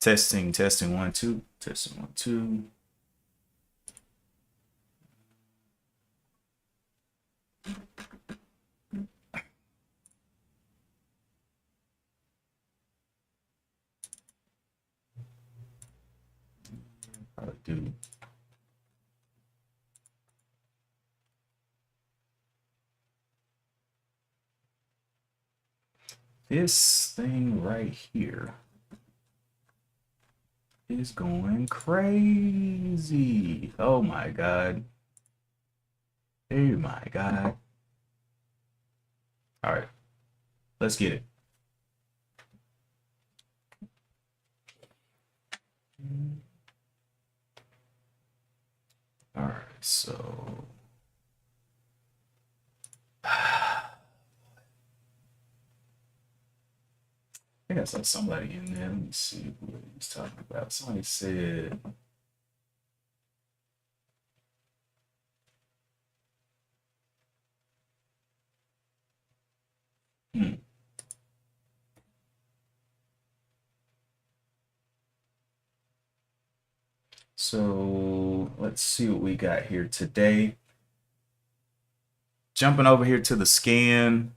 Testing, testing, 1 2, testing, 1 2. Probably do this thing right here is going crazy. Oh my god. Oh my god. All right, let's get it. All right, so I think I saw somebody in there. Let me see what he's talking about. Somebody said, hmm. So let's see what we got here today. Jumping over here to the scan,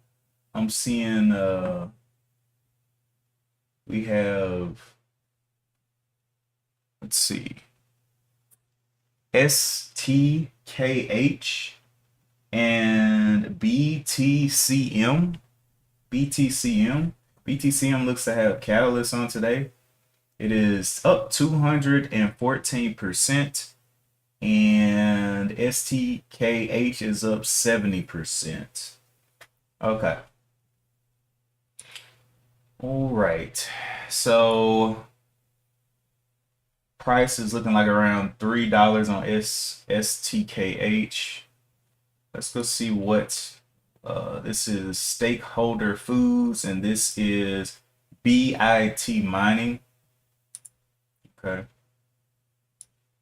I'm seeing we have, let's see, STKH and BTCM. BTCM. BTCM looks to have catalyst on today. It is up 214%, and STKH is up 70%. Okay. All right. So price is looking like around $3 on STKH. Let's go see what this is. Stakeholder Foods, and this is BIT Mining. Okay.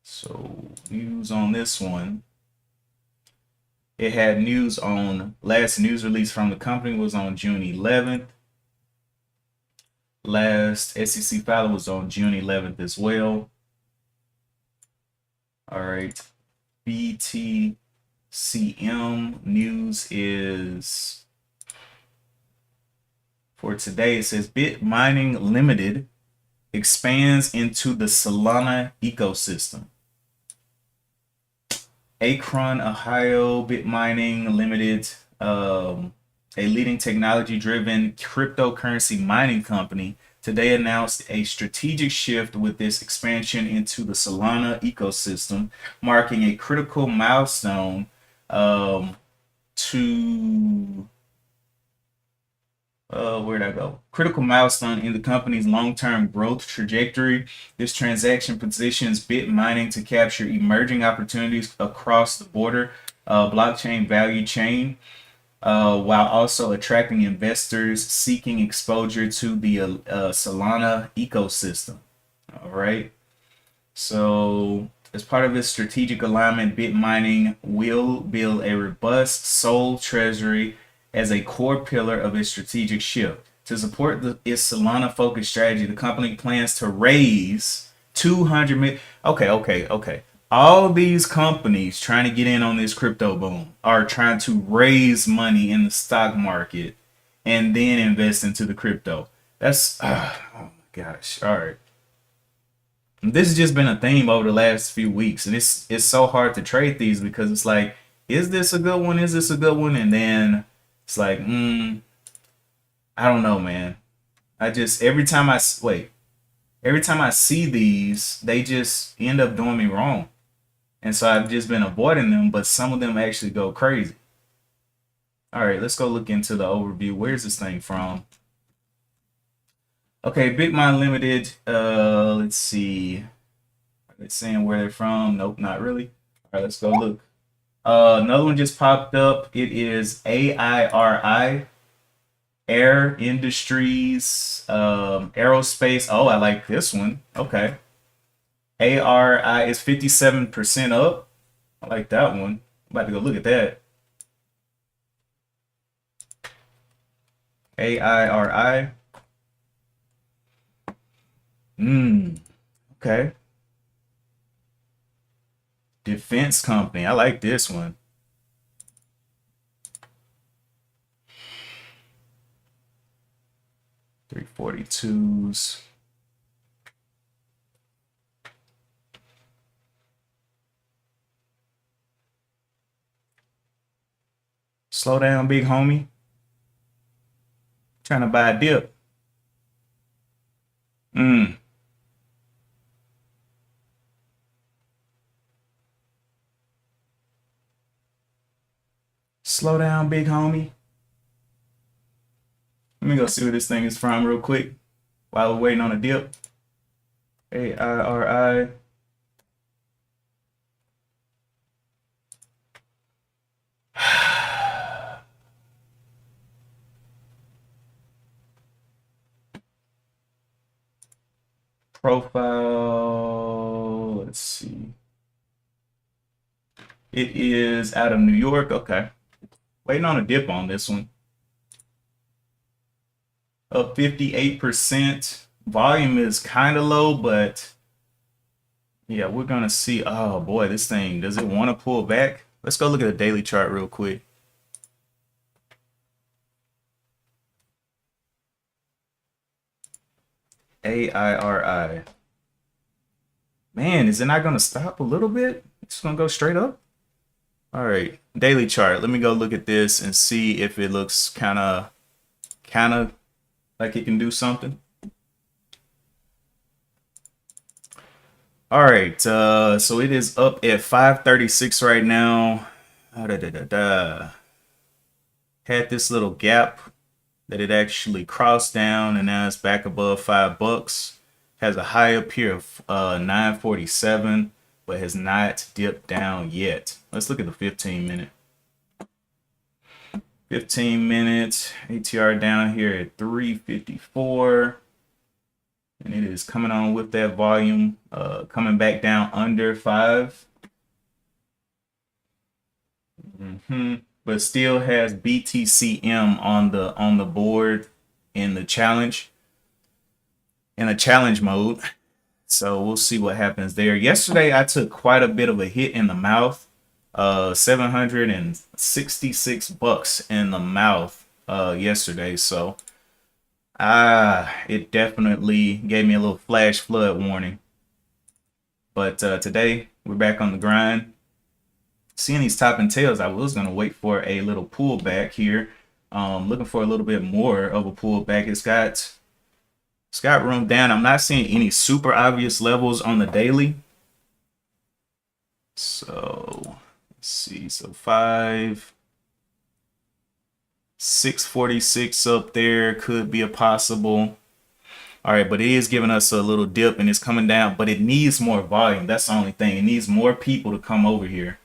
So news on this one. It had news on last news release from the company was on June 11th. Last SEC filing was on June 11th as well. All right. BTCM news is for today. It says Bit Mining Limited expands into the Solana ecosystem. Akron, Ohio, Bit Mining Limited, a leading technology-driven cryptocurrency mining company, today announced a strategic shift with this expansion into the Solana ecosystem, marking a critical milestone to where'd I go? Critical milestone in the company's long-term growth trajectory. This transaction positions Bit Mining to capture emerging opportunities across the border blockchain value chain, while also attracting investors seeking exposure to the Solana ecosystem. All right. So, as part of its strategic alignment, Bit Mining will build a robust Sol treasury as a core pillar of its strategic shift. To support its Solana-focused strategy, the company plans to raise 200 million. Okay. All these companies trying to get in on this crypto boom are trying to raise money in the stock market and then invest into the crypto. That's oh my gosh. All right. This has just been a theme over the last few weeks, and it's so hard to trade these because it's like, is this a good one? Is this a good one? And then it's like, I don't know, man. I just every time I see these, they just end up doing me wrong, and so I've just been avoiding them. But some of them actually go crazy. All right, let's go look into the overview. Where's this thing from? Okay, Bitmine Limited. Let's see. Are they saying where they're from? Nope, not really. All right, let's go look. Another one just popped up. It is AIRI, Air Industries, Aerospace. Oh, I like this one. Okay. ARI is 57% up. I like that one. I'm about to go look at that. AIRI. Okay. Defense company. I like this one. 342s. Slow down, big homie. Trying to buy a dip. Mm. Slow down, big homie. Let me go see what this thing is from real quick while we're waiting on a dip. AIRI. Profile. Let's see. It is out of New York. Okay. Waiting on a dip on this one. Up 58%. Volume is kind of low, but yeah, we're going to see. Oh boy, this thing, does it want to pull back? Let's go look at the daily chart real quick. AIRI. Man, is it not going to stop a little bit? It's going to go straight up? All right, daily chart. Let me go look at this and see if it looks kind of like it can do something. All right, so it is up at 536 right now. Had this little gap that it actually crossed down, and now it's back above $5. Has a high up here of 947, but has not dipped down yet. Let's look at the 15 minute. 15 minutes ATR down here at 354, and it is coming on with that volume, coming back down under 5. But still has BTCM on the board in the challenge, in a challenge mode. So we'll see what happens there. Yesterday I took quite a bit of a hit in the mouth. $766 in the mouth yesterday. So it definitely gave me a little flash flood warning. But today we're back on the grind. Seeing these top and tails, I was gonna wait for a little pullback here. Looking for a little bit more of a pullback. It's got room down. I'm not seeing any super obvious levels on the daily. So let's see. So 646 up there could be a possible. All right, but it is giving us a little dip and it's coming down, but it needs more volume. That's the only thing. It needs more people to come over here.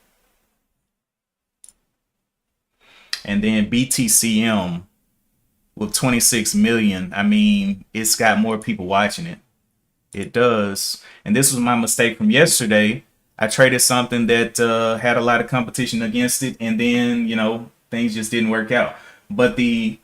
And then BTCM with 26 million. I mean, it's got more people watching it. It does. And this was my mistake from yesterday. I traded something that had a lot of competition against it, and then, you know, things just didn't work out. But the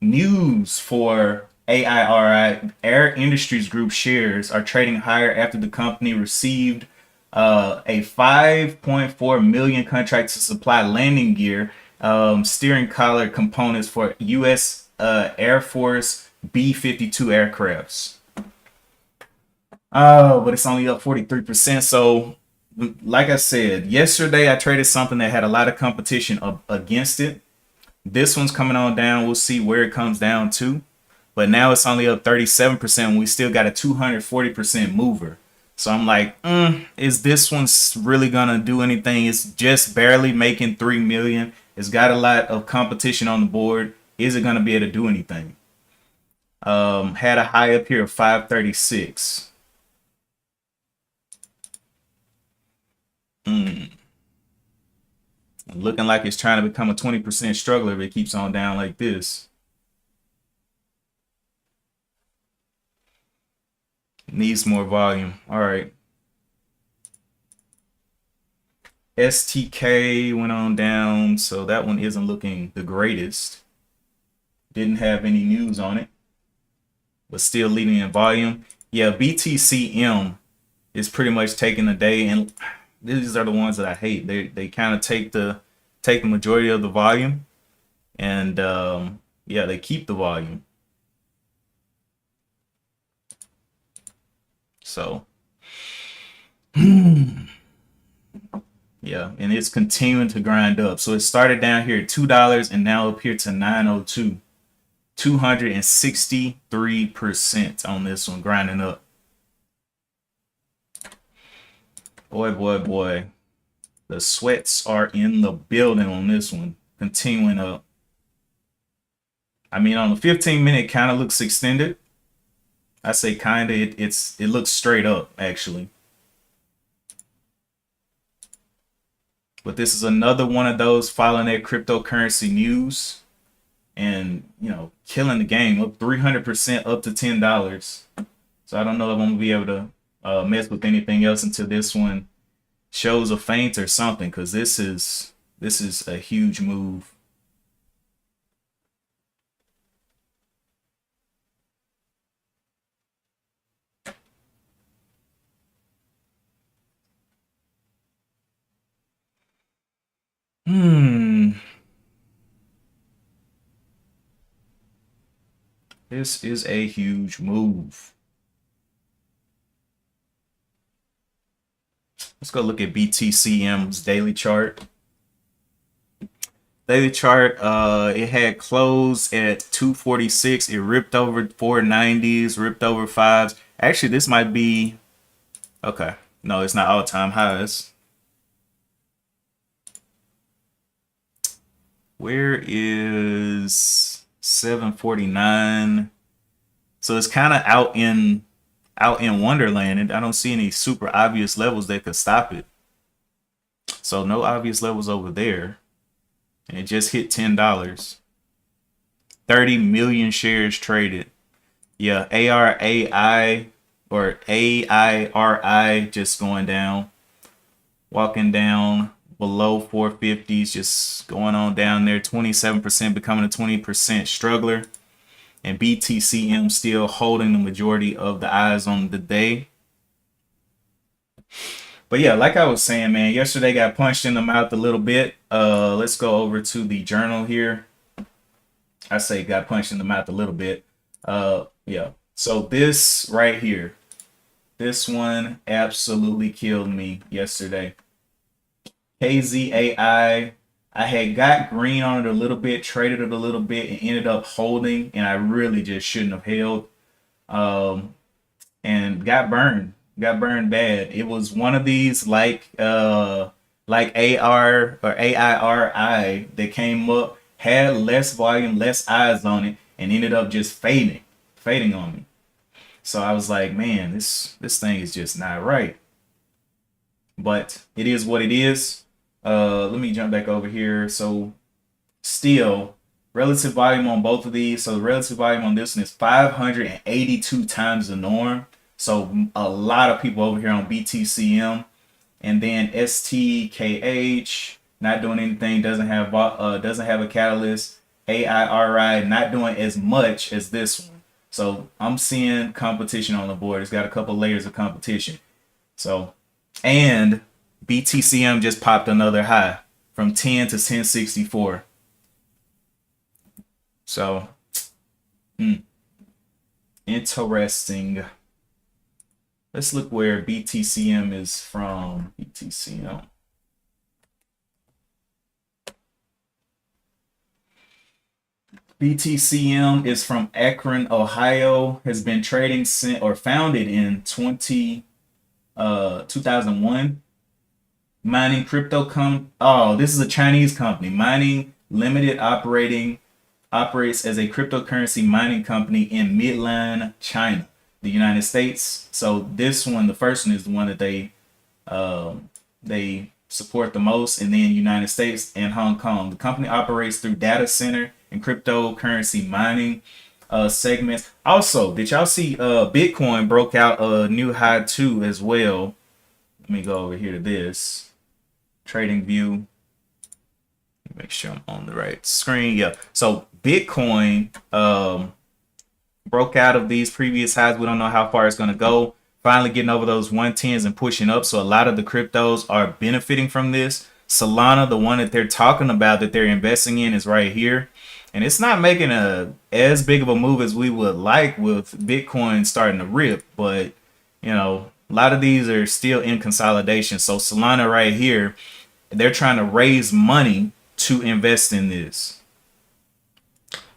news for AIRI, Air Industries Group shares are trading higher after the company received a 5.4 million contract to supply landing gear, steering collar components for U.S. Air Force B-52 aircrafts. Oh, but it's only up 43%. So, like I said, yesterday I traded something that had a lot of competition against it. This one's coming on down. We'll see where it comes down to. But now it's only up 37%. We still got a 240% mover. So I'm like, is this one really gonna do anything? It's just barely making 3 million. It's got a lot of competition on the board. Is it gonna be able to do anything? Had a high up here of 536. Looking like it's trying to become a 20% struggler if it keeps on down like this. Needs more volume. All right. STK went on down, so that one isn't looking the greatest. Didn't have any news on it. but still leading in volume. Yeah, BTCM is pretty much taking the day, and these are the ones that I hate. They kind of take the majority of the volume, and yeah, they keep the volume. So yeah, and it's continuing to grind up. So it started down here at $2 and now up here to 902. 263% on this one, grinding up. Boy, boy, boy. The sweats are in the building on this one, continuing up. I mean, on the 15-minute, kind of looks extended. I say kind of. It looks straight up actually. But this is another one of those following that cryptocurrency news, and killing the game, up 300%, up to $10. So I don't know if I'm gonna be able to mess with anything else until this one shows a feint or something, because this is a huge move. This is a huge move. Let's go look at BTCM's daily chart. Daily chart, it had closed at 246. It ripped over 490s, ripped over fives. Actually, this might be okay. No, it's not all-time highs. Where is 749? So it's kind of out in Wonderland, and I don't see any super obvious levels that could stop it. So no obvious levels over there. And it just hit $10. 30 million shares traded. Yeah, ARAI or AIRI just going down. Walking down below 450s, just going on down there. 27% becoming a 20% struggler. And BTCM still holding the majority of the eyes on the day. But yeah, like I was saying, man, yesterday got punched in the mouth a little bit. Let's go over to the journal here. I say got punched in the mouth a little bit. Yeah. So this right here, this one absolutely killed me yesterday. KZAI, I had got green on it a little bit, traded it a little bit, and ended up holding, and I really just shouldn't have held. And got burned bad. It was one of these like AR or AIRI that came up, had less volume, less eyes on it, and ended up just fading on me. So I was like, man, this thing is just not right. But it is what it is. Let me jump back over here. So still, relative volume on both of these. So the relative volume on this one is 582 times the norm. So a lot of people over here on BTCM. And then STKH not doing anything, doesn't have a catalyst. AIRI not doing as much as this one. So I'm seeing competition on the board. It's got a couple layers of competition. So, and BTCM just popped another high from 10 to 1064. So, interesting. Let's look where BTCM is from. BTCM. BTCM is from Akron, Ohio. Has been trading since, or founded in 2001. Mining crypto this is a Chinese company. Mining Limited operates as a cryptocurrency mining company in Midland, China, the United States. So this one, the first one, is the one that they support the most, and then United States and Hong Kong. The company operates through data center and cryptocurrency mining segments. Also, did y'all see Bitcoin broke out a new high too as well? Let me go over here to this trading view. Make sure I'm on the right screen. Yeah. So Bitcoin broke out of these previous highs. We don't know how far it's going to go. Finally getting over those 110s and pushing up. So a lot of the cryptos are benefiting from this. Solana, the one that they're talking about that they're investing in, is right here. And it's not making as big of a move as we would like with Bitcoin starting to rip. But, you know, a lot of these are still in consolidation. So Solana right here, they're trying to raise money to invest in this.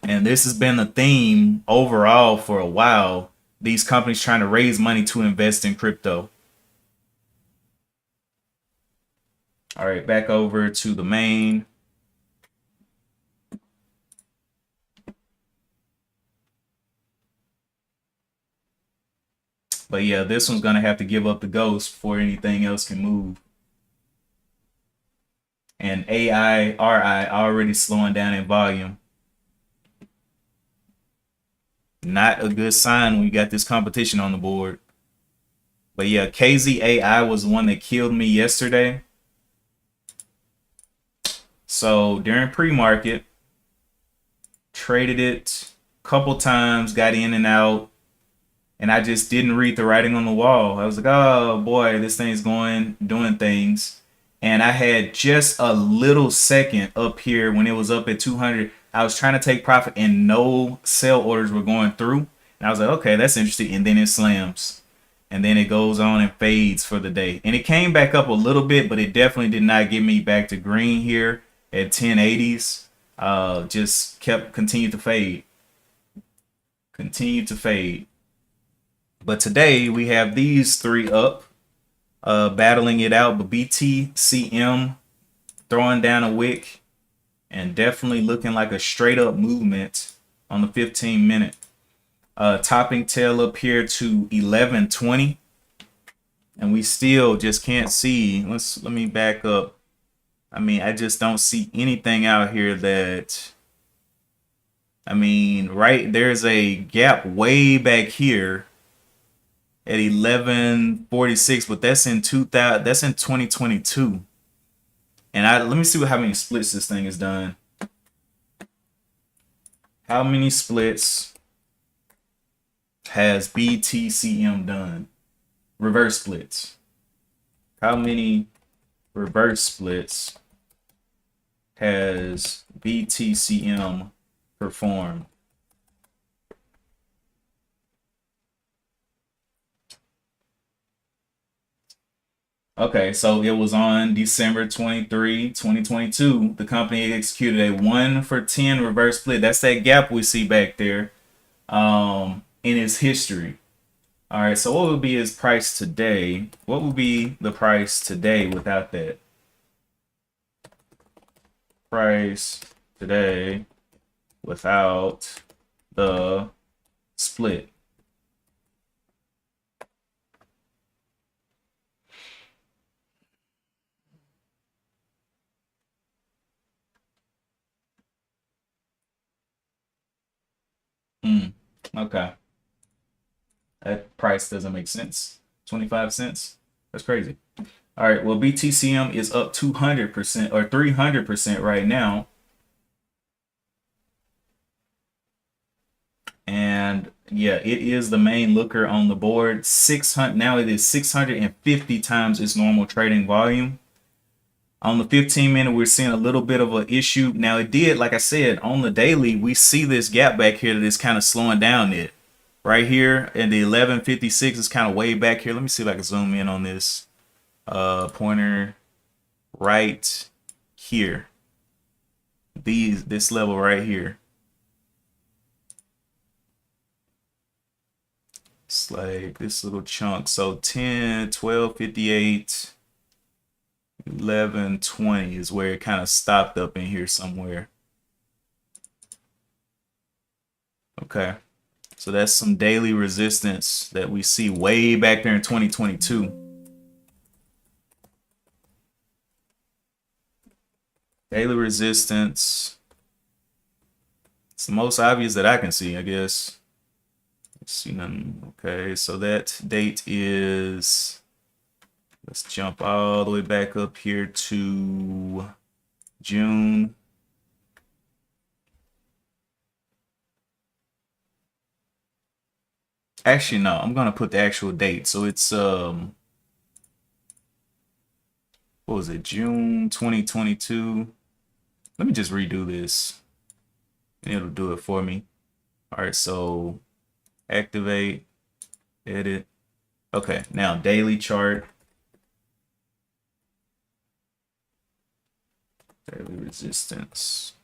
And this has been the theme overall for a while. These companies trying to raise money to invest in crypto. All right, back over to the main. But yeah, this one's going to have to give up the ghost before anything else can move. And AI, RI already slowing down in volume. Not a good sign when you got this competition on the board. But yeah, KZAI was the one that killed me yesterday. So during pre-market, traded it a couple times, got in and out, and I just didn't read the writing on the wall. I was like, oh boy, this thing's doing things. And I had just a little second up here when it was up at 200. I was trying to take profit and no sell orders were going through. And I was like, okay, that's interesting. And then it slams. And then it goes on and fades for the day. And it came back up a little bit, but it definitely did not get me back to green here at 1080s. Just continued to fade. Continued to fade. But today we have these three up, battling it out. But BTCM throwing down a wick and definitely looking like a straight up movement on the 15-minute. Topping tail up here to 1120. And we still just can't see. Let me back up. I mean, I just don't see anything out here that, I mean, right, there's a gap way back here at 1146, but that's in 2022. And let me see how many splits this thing has done. How many splits has BTCM done? Reverse splits. How many reverse splits has BTCM performed? Okay, so it was on December 23, 2022. The company executed a 1 for 10 reverse split. That's that gap we see back there in its history. All right, so what would be his price today? What would be the price today without that? Price today without the split. Okay. That price doesn't make sense. 25 cents? That's crazy. All right, well, BTCM is up 200% or 300% right now. And yeah, it is the main looker on the board. 600 now it is 650 times its normal trading volume. On the 15-minute, we're seeing a little bit of an issue. Now it did, like I said, on the daily, we see this gap back here that is kind of slowing down it. Right here in the 1156 is kind of way back here. Let me see if I can zoom in on this pointer right here. This level right here. It's like this little chunk. So 10, 12, 58, 11, 20 is where it kind of stopped up in here somewhere. Okay. So that's some daily resistance that we see way back there in 2022. Daily resistance. It's the most obvious that I can see, I guess. Let's see nothing. Okay, so that date is, let's jump all the way back up here to June. Actually, no, I'm gonna put the actual date. So it's what was it, June 2022? Let me just redo this and it'll do it for me. All right, so activate, edit. Okay, now daily chart, daily resistance.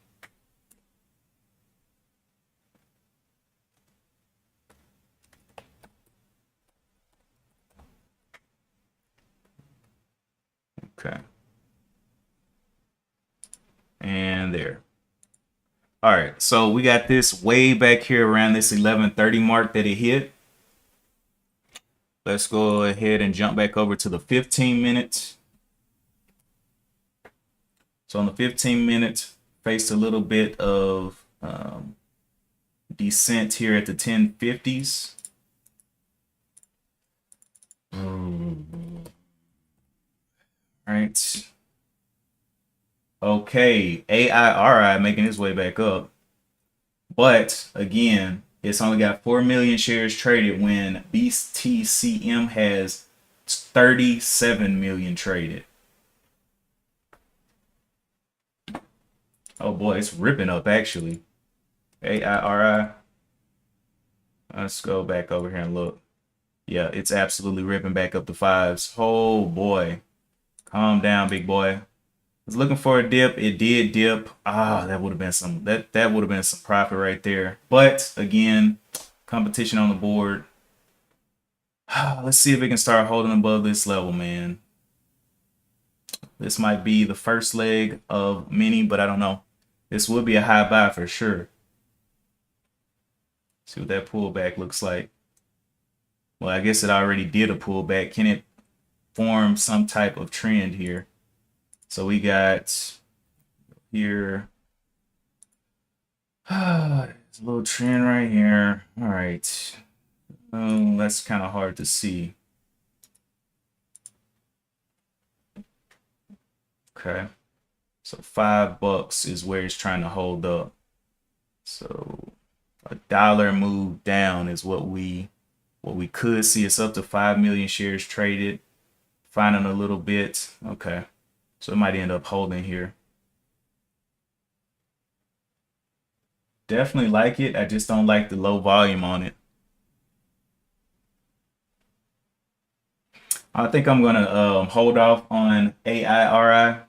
Okay, and there. All right, so we got this way back here around this 11:30 mark that it hit. Let's go ahead and jump back over to the 15 minutes. So on the 15 minutes, faced a little bit of descent here at the 1050s. Right. Okay, AIRI making its way back up. But again, it's only got 4 million shares traded when BTCM has 37 million traded. Oh boy, it's ripping up actually. AIRI. Let's go back over here and look. Yeah, it's absolutely ripping back up the fives. Oh boy. Calm down, big boy. Was looking for a dip. It did dip. Ah, that would have been some that would have been some profit right there. But again, competition on the board. Let's see if we can start holding above this level, man. This might be the first leg of many, but I don't know. This would be a high buy for sure. See what that pullback looks like. Well, I guess it already did a pullback. Can it form some type of trend here? So we got here. There's a little trend right here. All right. That's kind of hard to see. Okay. So $5 is where it's trying to hold up. So $1 move down is what we could see. It's up to 5 million shares traded. Finding a little bit. Okay. So it might end up holding here. Definitely like it. I just don't like the low volume on it. I think I'm gonna hold off on AIRI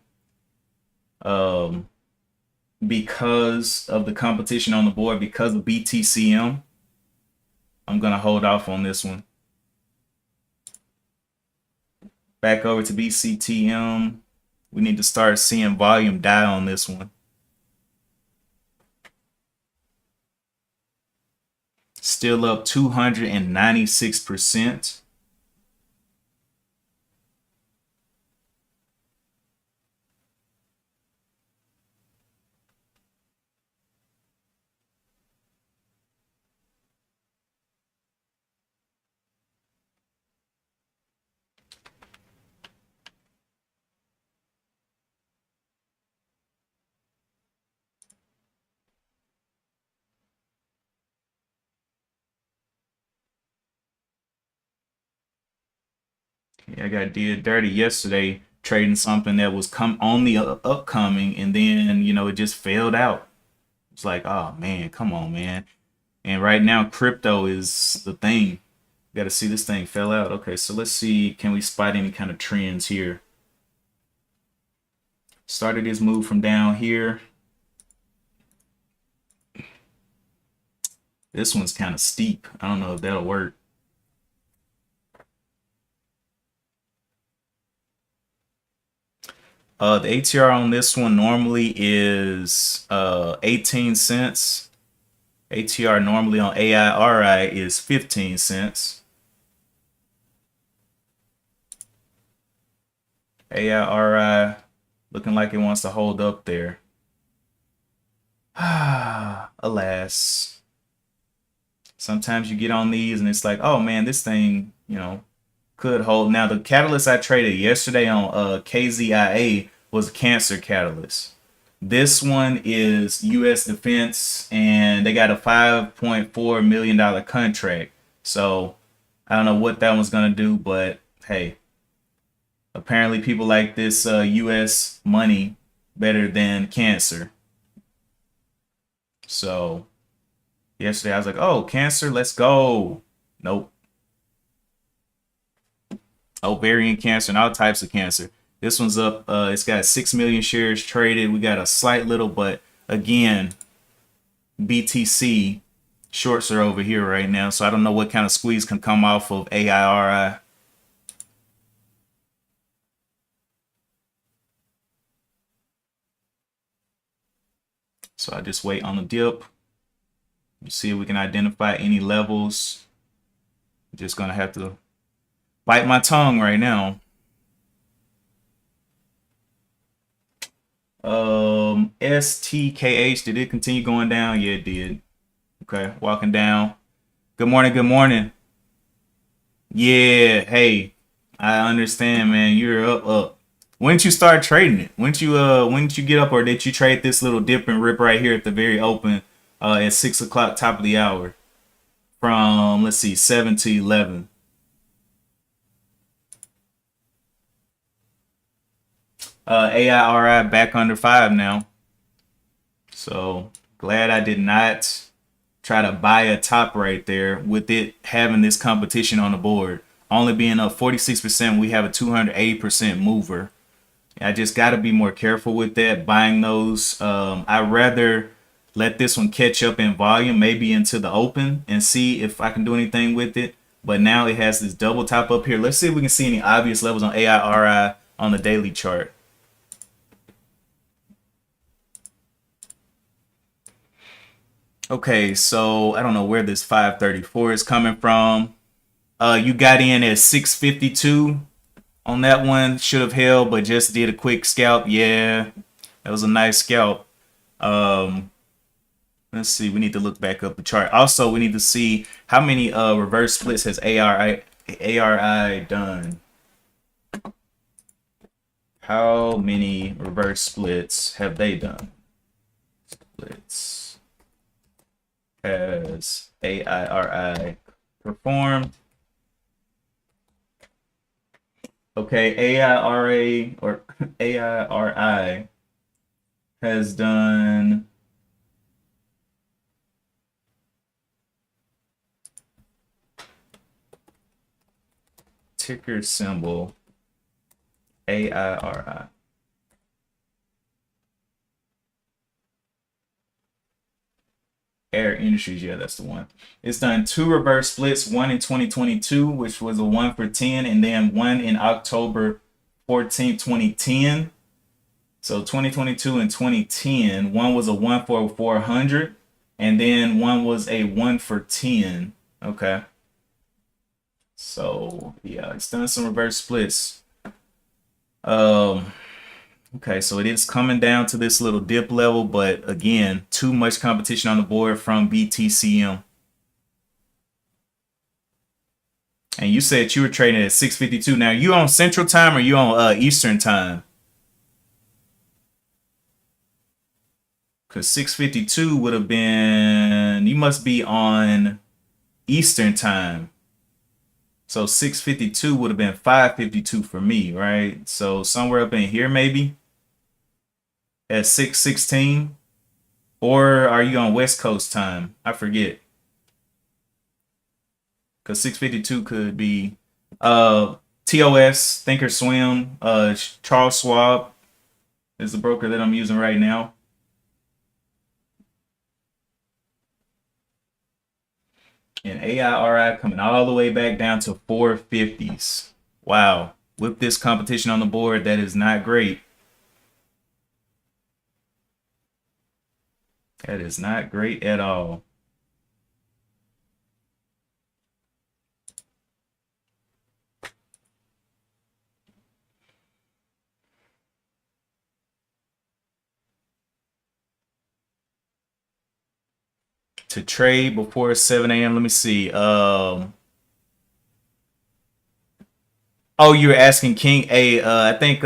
because of the competition on the board, because of BTCM. I'm gonna hold off on this one. Back over to BCTM. We need to start seeing volume die on this one. Still up 296%. Yeah, I got did dirty yesterday trading something that was come on the upcoming, and then it just failed out. It's like, oh man, come on, man. And right now, crypto is the thing. Got to see this thing fell out. Okay, so let's see. Can we spot any kind of trends here? Started this move from down here. This one's kind of steep. I don't know if that'll work. The ATR on this one normally is 18 cents. ATR normally on AIRI is 15 cents. AIRI looking like it wants to hold up there. Alas. Sometimes you get on these and it's like, oh man, this thing, could hold. Now the catalyst I traded yesterday on KZIA was a cancer catalyst. This one is U.S. Defense, and they got a $5.4 million contract. So I don't know what that one's gonna do, but hey, apparently people like this U.S. money better than cancer. So yesterday I was like, oh, cancer, let's go. Nope. Ovarian cancer and all types of cancer. This one's up. It's got 6 million shares traded. We got a slight little, but again, BTC shorts are over here right now. So I don't know what kind of squeeze can come off of AIRI. So I just wait on the dip. See if we can identify any levels. I'm just gonna have to bite my tongue right now. STKH, did it continue going down? Yeah, it did. Okay, walking down. Good morning, good morning. Yeah, hey, I understand, man. You're up. When did you start trading it? When did you get up, or did you trade this little dip and rip right here at the very open at 6 o'clock, top of the hour? From, let's see, 7 to 11. AIRI back under 5 now. So glad I did not try to buy a top right there with it having this competition on the board. Only being up 46%, we have a 280% mover. I just got to be more careful with that, buying those. I'd rather let this one catch up in volume, maybe into the open, and see if I can do anything with it. But now it has this double top up here. Let's see if we can see any obvious levels on AIRI on the daily chart. Okay, so I don't know where this 534 is coming from. You got in at 652 on that one. Should have held, but just did a quick scalp. Yeah, that was a nice scalp. Let's see. We need to look back up the chart. Also, we need to see how many reverse splits has ARI done. How many reverse splits have they done? Splits has AIRI performed? Okay, AIRA or AIRI has done ticker symbol AIRI. Air Industries, yeah, that's the one. It's done 2 reverse splits, one in 2022, which was a 1 for 10, and then one in October 14th, 2010. So 2022 and 2010, one was a 1 for 400, and then one was a 1 for 10. Okay. So yeah, it's done some reverse splits. Okay, so it is coming down to this little dip level, but again, too much competition on the board from BTCM. And you said you were trading at 652. Now, you on Central Time or you on Eastern Time? Because 652 would have been, you must be on Eastern Time. So 652 would have been 552 for me, right? So somewhere up in here maybe at 616. Or are you on West Coast time? I forget. Because 652 could be TOS, Thinkorswim, Charles Schwab is the broker that I'm using right now. And AIRI coming all the way back down to 450s. Wow. With this competition on the board, that is not great. That is not great at all. To trade before 7 a.m. Let me see. Oh, you're asking King A. I think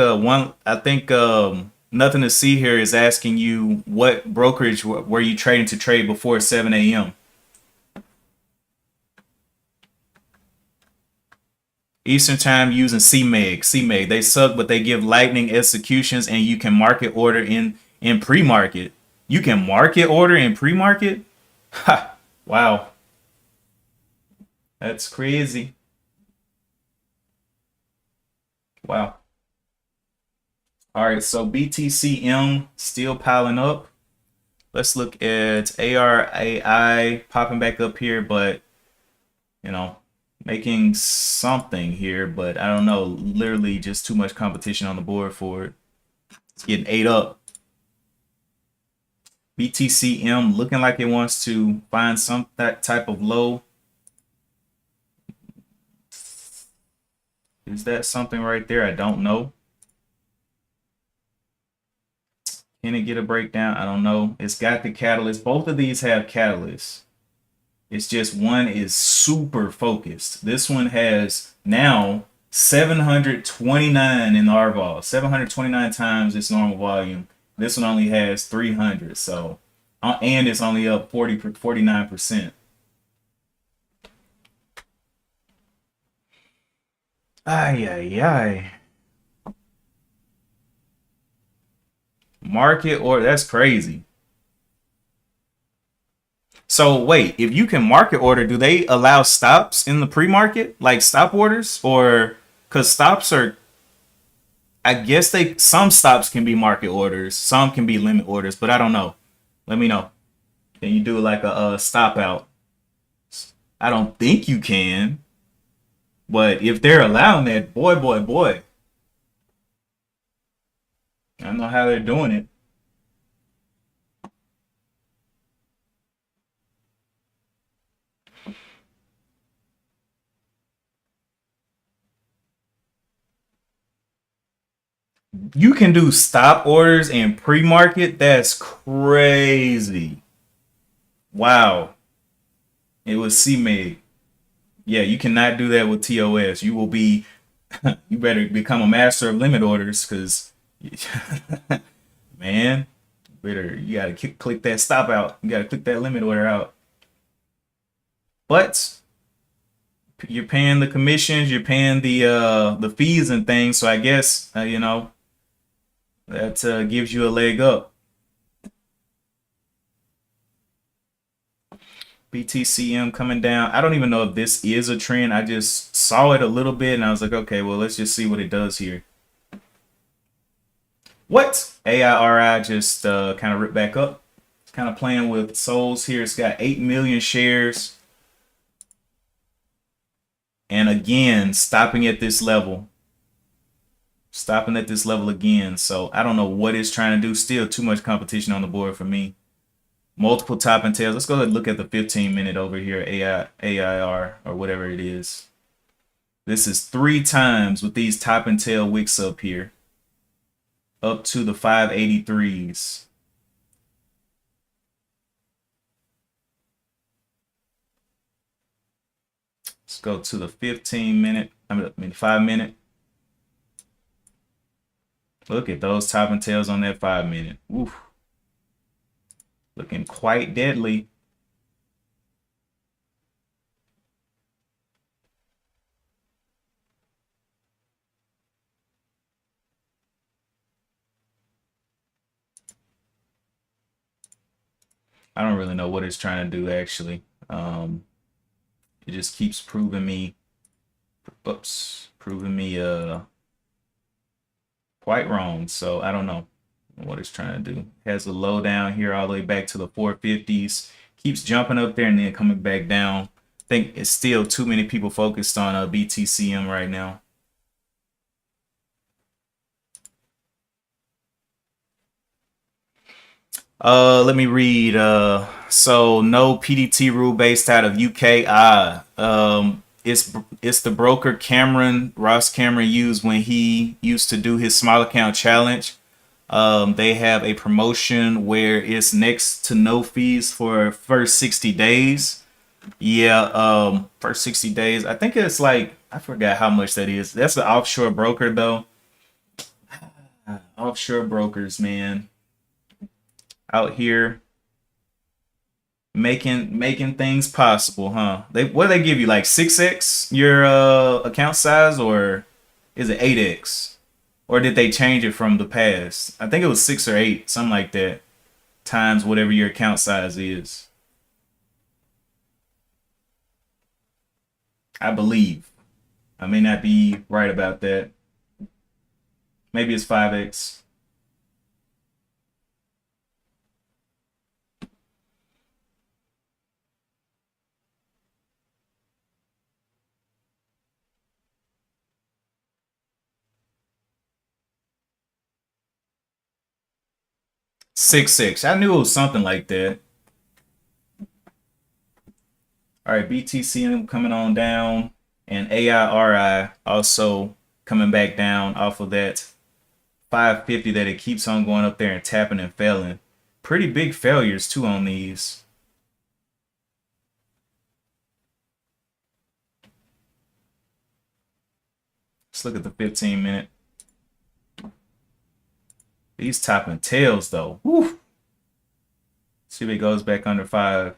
nothing to see here is asking you what brokerage were you trading to trade before 7 a.m. Eastern time using CMEG. CMEG. They suck, but they give lightning executions, and you can market order in pre-market. You can market order in pre-market. Ha! Wow, that's crazy. Wow. All right, so BTCM still piling up. Let's look at ARAI popping back up here, but you know, making something here, but I don't know. Literally just too much competition on the board for it. It's getting ate up. BTCM looking like it wants to find some that type of low. Is that something right there? I don't know. Can it get a breakdown? I don't know. It's got the catalyst. Both of these have catalysts. It's just one is super focused. This one has now 729 in the RVOL, 729 times its normal volume. This one only has 300. So, and it's only up 49%. Ay, ay, ay. Market order, that's crazy. So wait, if you can market order, do they allow stops in the pre-market, like stop orders, or because stops are, I guess they some stops can be market orders, some can be limit orders, but I don't know. Let me know. Can you do like a stop out? I don't think you can, but if they're allowing that, boy, boy, boy, I don't know how they're doing it. You can do stop orders and pre-market. That's crazy. Wow. It was CMEG. Yeah, you cannot do that with TOS. You will be, you better become a master of limit orders because, man, you gotta click that stop out. You gotta click that limit order out. But you're paying the commissions, you're paying the fees and things. So I guess that gives you a leg up. BTCM coming down. I don't even know if this is a trend. I just saw it a little bit and I was like, okay, well, let's just see what it does here. What? AIRI just kind of ripped back up. It's kind of playing with souls here. It's got 8 million shares. And again, stopping at this level. Stopping at this level again. So I don't know what it's trying to do. Still too much competition on the board for me. Multiple top and tails. Let's go ahead and look at the 15-minute over here, AIR or whatever it is. This is 3 times with these top and tail wicks up here. Up to the 583s. Let's go to the 15-minute. I mean 5-minute. Look at those top and tails on that 5-minute. Oof. Looking quite deadly. I don't really know what it's trying to do actually. It just keeps proving me quite wrong. So I don't know what it's trying to do. Has a low down here all the way back to the 450s. Keeps jumping up there and then coming back down. I think it's still too many people focused on BTCM right now. Let me read. So no PDT rule based out of UK. It's the broker Ross Cameron used when he used to do his small account challenge. They have a promotion where it's next to no fees for first 60 days. Yeah, first 60 days. I think it's like, I forgot how much that is. That's the offshore broker though. Offshore brokers, man. Out here. Making things possible, huh? What do they give you, like 6x your account size, or is it 8x? Or did they change it from the past? I think it was 6 or 8, something like that, times whatever your account size is. I believe. I may not be right about that. Maybe it's 5x. Six. I knew it was something like that. All right, BTCM coming on down, and AIRI also coming back down off of that 550 that it keeps on going up there and tapping and failing. Pretty big failures too on these. Let's look at the 15-minute. These topping tails though. Woo. See if it goes back under 5.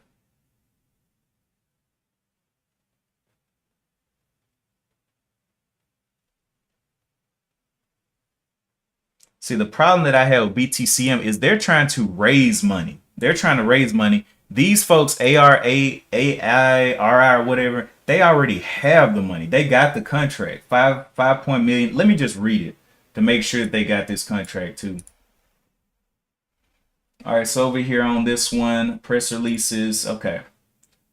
See, the problem that I have with BTCM is they're trying to raise money. They're trying to raise money. These folks, ARA, AI, RI, or whatever, they already have the money. They got the contract. 5 million. Let me just read it to make sure that they got this contract too. All right, so over here on this one, press releases. Okay.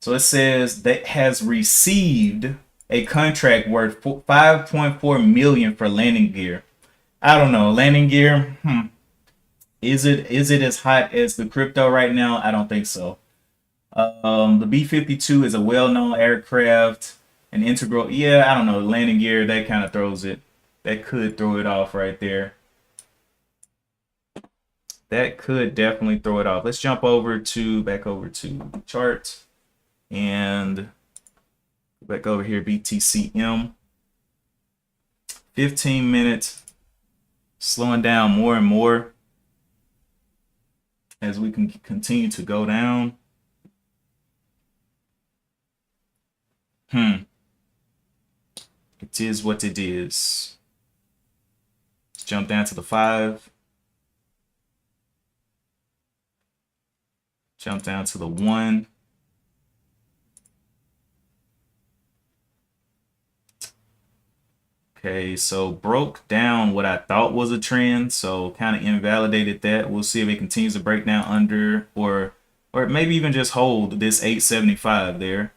So it says that has received a contract worth 5.4 million for landing gear. I don't know, landing gear. Is it as hot as the crypto right now? I don't think so. The B-52 is a well-known aircraft, an integral. Yeah, I don't know, landing gear, that kind of throws it. That could throw it off right there. That could definitely throw it off. Let's jump back over to charts and back over here, BTCM. 15 minutes, slowing down more and more as we can continue to go down. It is what it is. Let's jump down to the 5. Jump down to the 1. Okay, so broke down what I thought was a trend, so kind of invalidated that. We'll see if it continues to break down under, or maybe even just hold this 875 there.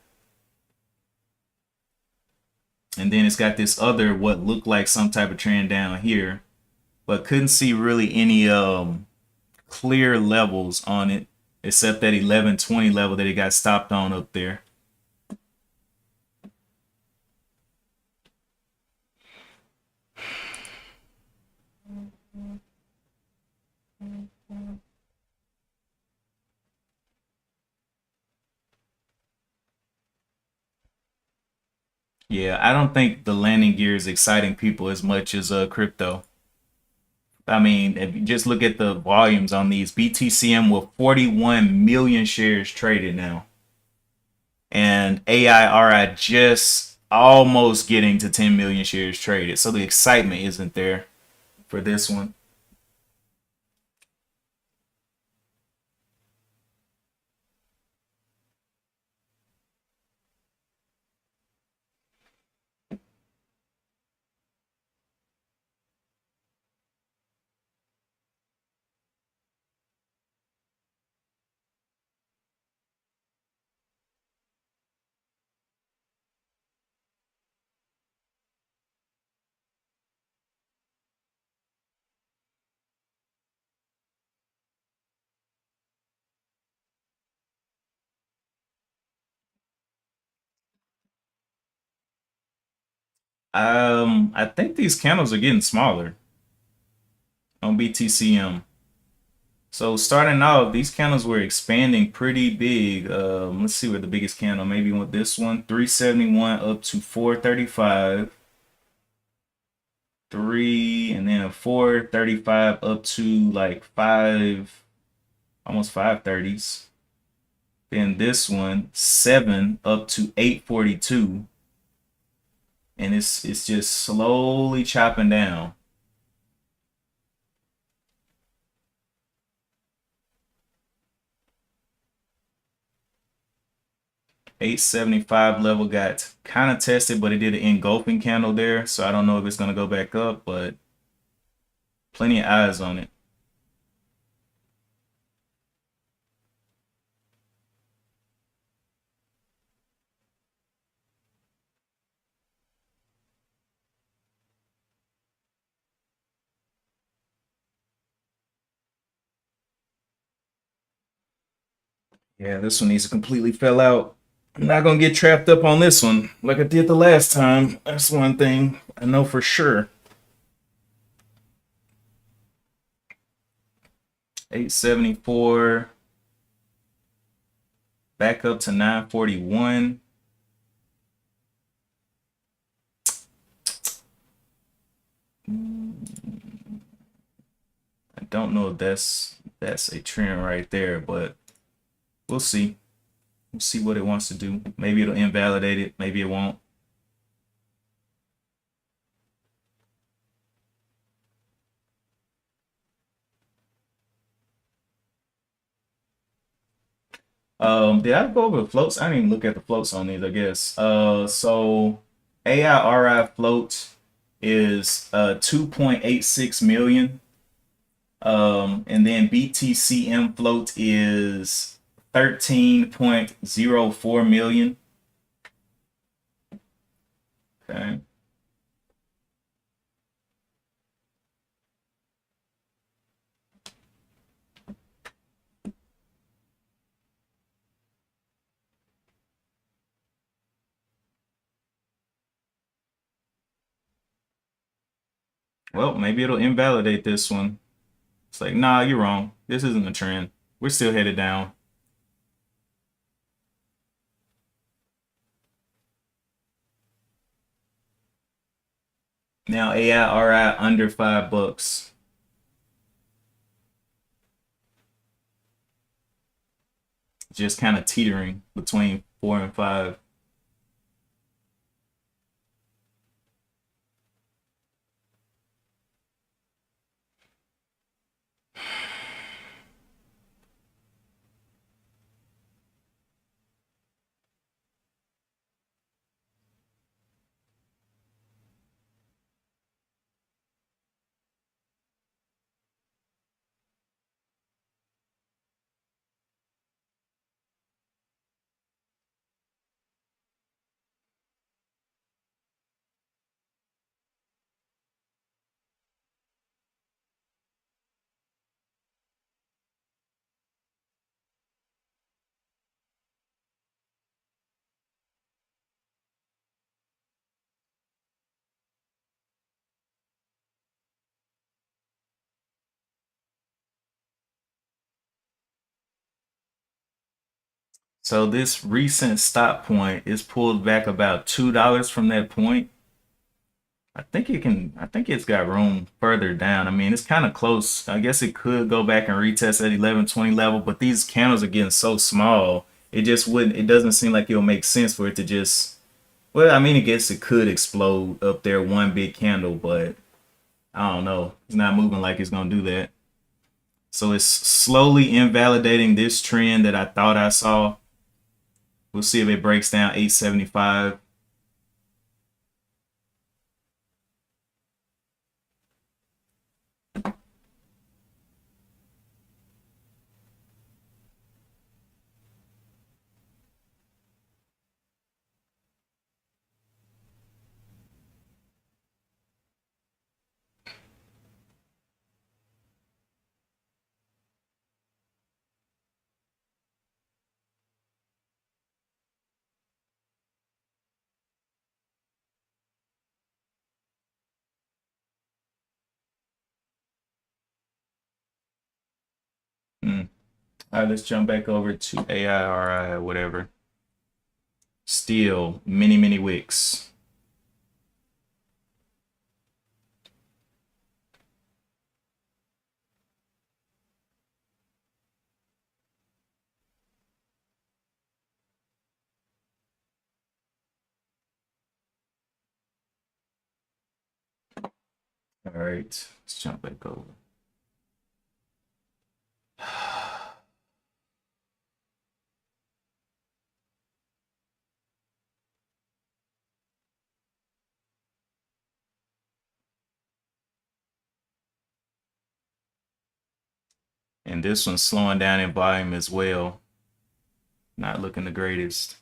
And then it's got this other what looked like some type of trend down here, but couldn't see really any clear levels on it except that 1120 level that it got stopped on up there. Yeah, I don't think the landing gear is exciting people as much as crypto. I mean, if you just look at the volumes on these, BTCM with 41 million shares traded now, and AIRI just almost getting to 10 million shares traded. So the excitement isn't there for this one. I think these candles are getting smaller on BTCM. So starting out, these candles were expanding pretty big. Let's see where the biggest candle. Maybe with this one, 371 up to 435. 3 and then a 435 up to like 5, almost 530s. Then this one 7 up to 842, and it's just slowly chopping down. $8.75 level got kind of tested, but it did an engulfing candle there, so I don't know if it's gonna go back up, but plenty of eyes on it. Yeah, this one needs to completely fell out. I'm not gonna get trapped up on this one like I did the last time. That's one thing I know for sure. 874 back up to 941. I don't know if that's a trend right there, but we'll see. We'll see what it wants to do. Maybe it'll invalidate it, maybe it won't. Did I go over the floats? I didn't even look at the floats on these, I guess. So AIRI float is 2.86 million. And then BTCM float is 13.04 million. Okay. Well, maybe it'll invalidate this one. It's like, nah, you're wrong. This isn't a trend. We're still headed down. Now AIRI under $5. Just kind of teetering between 4 and 5. So this recent stop point is pulled back about $2 from that point. I think it's got room further down. I mean, it's kind of close. I guess it could go back and retest that 1120 level, but these candles are getting so small. It doesn't seem like it'll make sense for it to just, well, I mean, I guess it could explode up there one big candle, but I don't know. It's not moving like it's going to do that. So it's slowly invalidating this trend that I thought I saw. We'll see if it breaks down 875. Mm. All right, let's jump back over to AIRI or whatever. Still many, many wicks. All right, let's jump back over. And this one's slowing down in volume as well. Not looking the greatest.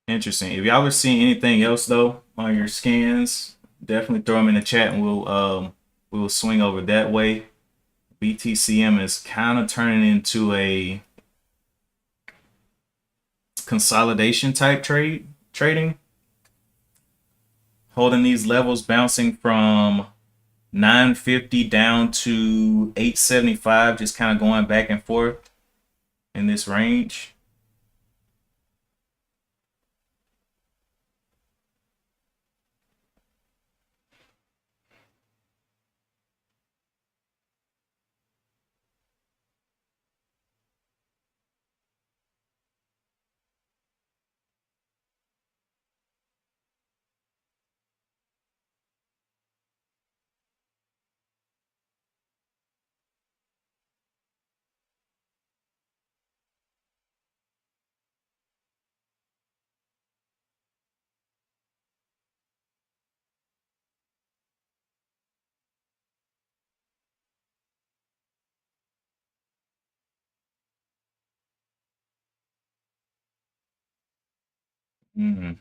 Interesting. If y'all ever seen anything else though on your scans, definitely throw them in the chat and we'll swing over that way. BTCM is kind of turning into a consolidation type trading, holding these levels, bouncing from 950 down to 875, just kind of going back and forth in this range. Mm.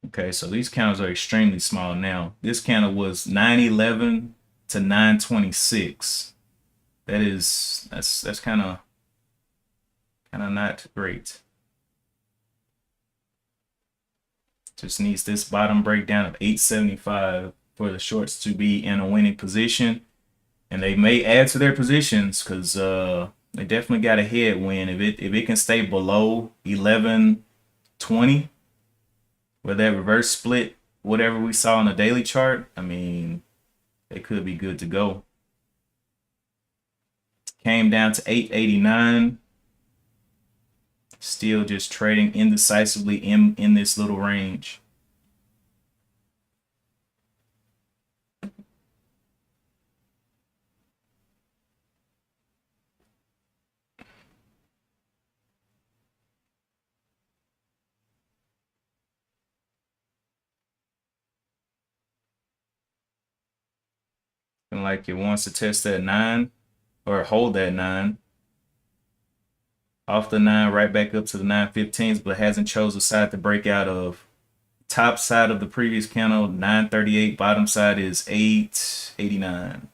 Okay, so these candles are extremely small now. This candle was 911 to 926. That's kind of not great. Just needs this bottom breakdown of 875 for the shorts to be in a winning position. And they may add to their positions because they definitely got a headwind. If it can stay below 1120, where that reverse split, whatever we saw on the daily chart, I mean, they could be good to go. Came down to 889. Still just trading indecisively in this little range. And like it wants to test that 9 or hold that 9. Off the 9 right back up to the 915s, but hasn't chose a side to break out of. Top side of the previous candle 938, bottom side is 889.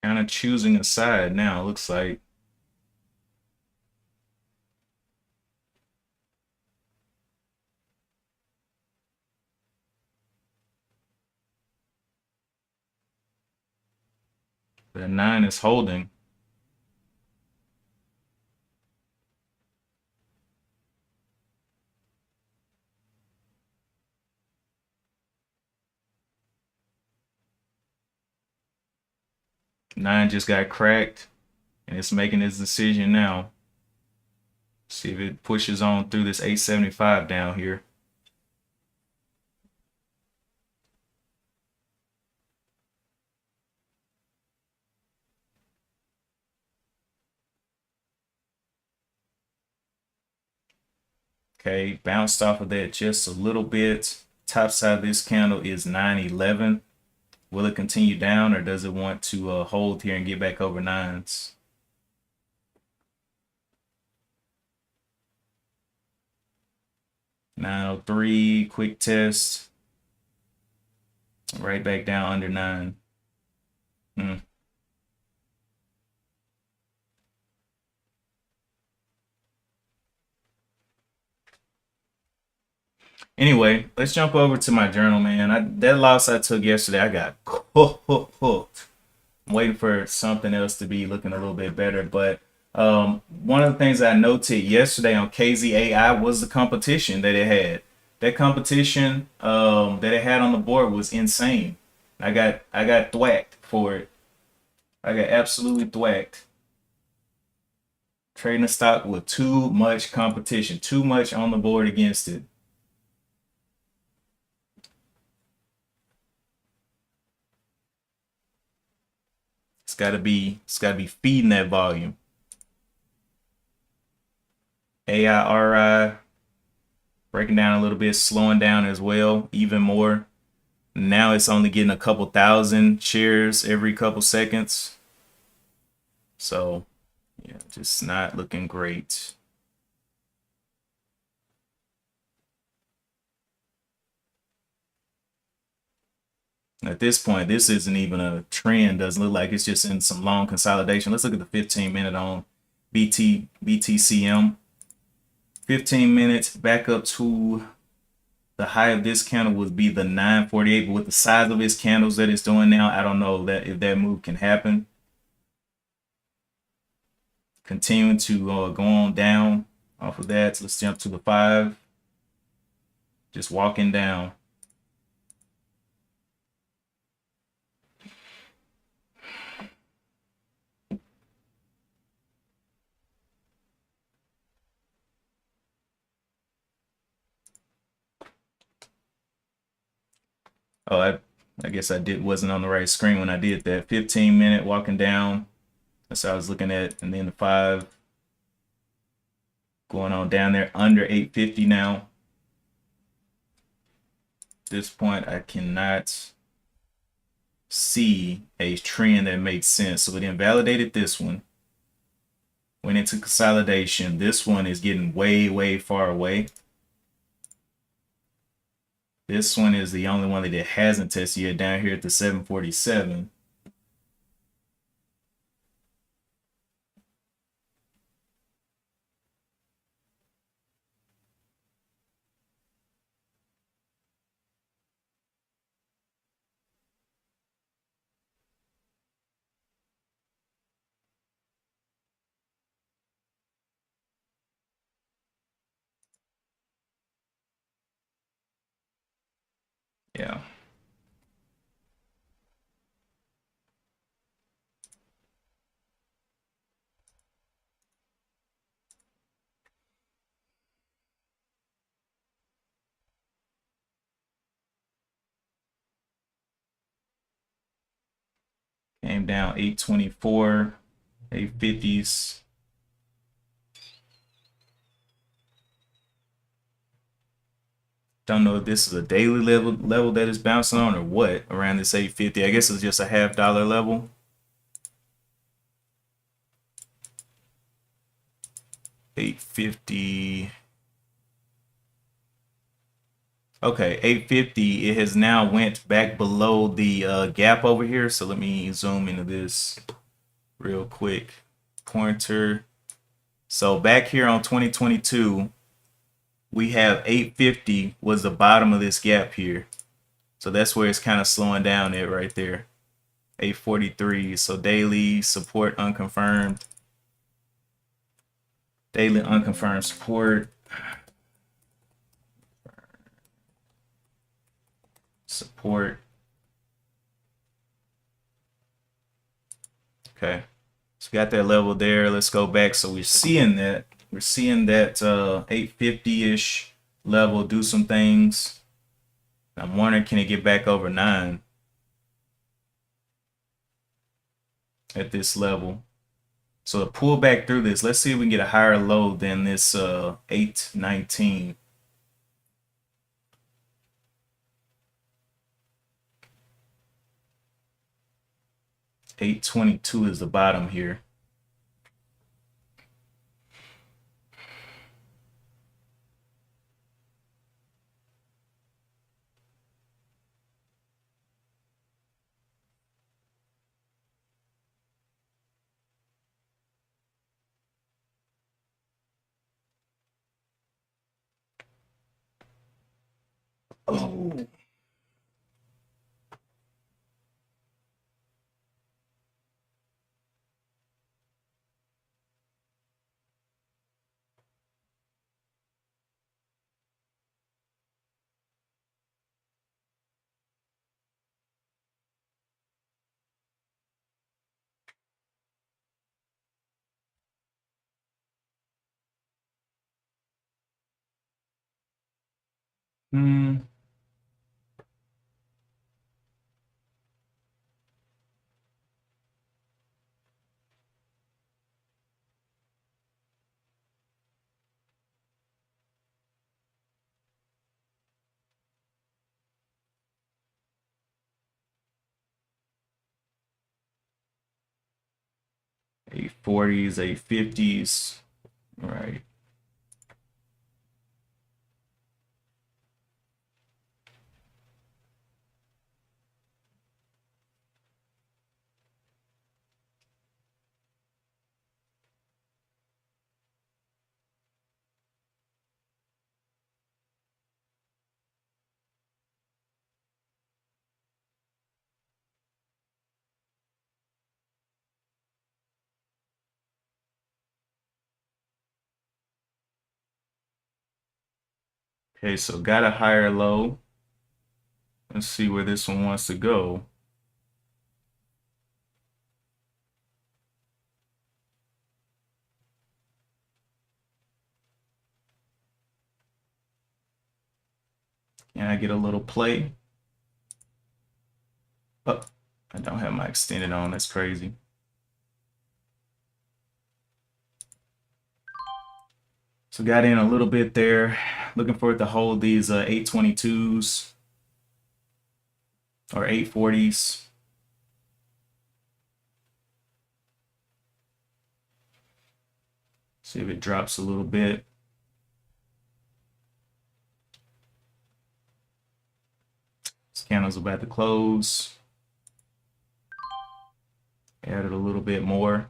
Kind of choosing a side now, looks like. The 9 is holding. Nine just got cracked, and it's making its decision now. See if it pushes on through this 875 down here. Okay, bounced off of that just a little bit. Top side of this candle is 911. Will it continue down, or does it want to hold here and get back over nines? $903, quick test. Right back down under 9. Anyway, let's jump over to my journal, man. That loss I took yesterday, I got hooked. I'm waiting for something else to be looking a little bit better. But one of the things I noted yesterday on KZAI was the competition that it had. That competition that it had on the board was insane. I got thwacked for it. I got absolutely thwacked. Trading a stock with too much competition, too much on the board against it. It's gotta be feeding that volume. AIRI breaking down a little bit, slowing down as well, even more. Now it's only getting a couple thousand shares every couple seconds. So yeah, just not looking great. At this point, this isn't even a trend. Doesn't look like it's just in some long consolidation. Let's look at the 15-minute on BTCM. 15 minutes back up to the high of this candle would be the 948, but with the size of its candles that it's doing now, I don't know that if that move can happen. Continuing to go on down off of that. So let's jump to the 5. Just walking down. Oh, I guess wasn't on the right screen when I did that. 15-minute walking down. That's what I was looking at. And then the 5 going on down there under 850 now. At this point, I cannot see a trend that makes sense. So it invalidated this one. Went into consolidation. This one is getting way, way far away. This one is the only one that it hasn't tested yet down here at the 747. Yeah. Came down 824, 850s. Don't know if this is a daily level that is bouncing on or what around this 850. I guess it's just a $half level. $850. Okay, 850. It has now went back below the gap over here. So let me zoom into this real quick. Pointer. So back here on 2022, we have 850 was the bottom of this gap here. So that's where it's kind of slowing down at right there. 843. So daily support unconfirmed. Daily unconfirmed support. Support. Okay. So we got that level there. Let's go back. So we're seeing that. We're seeing that 850-ish level do some things. I'm wondering, can it get back over 9 at this level? So to pull back through this, let's see if we can get a higher low than this 819. 822 is the bottom here. Oh. Hmm. 840s, 850s. Right. Okay, so got a higher low. Let's see where this one wants to go. Can I get a little play? Oh, I don't have my extended on. That's crazy. So got in a little bit there. Looking for it to hold these 822s or 840s. See if it drops a little bit. This candle's about to close. Added a little bit more.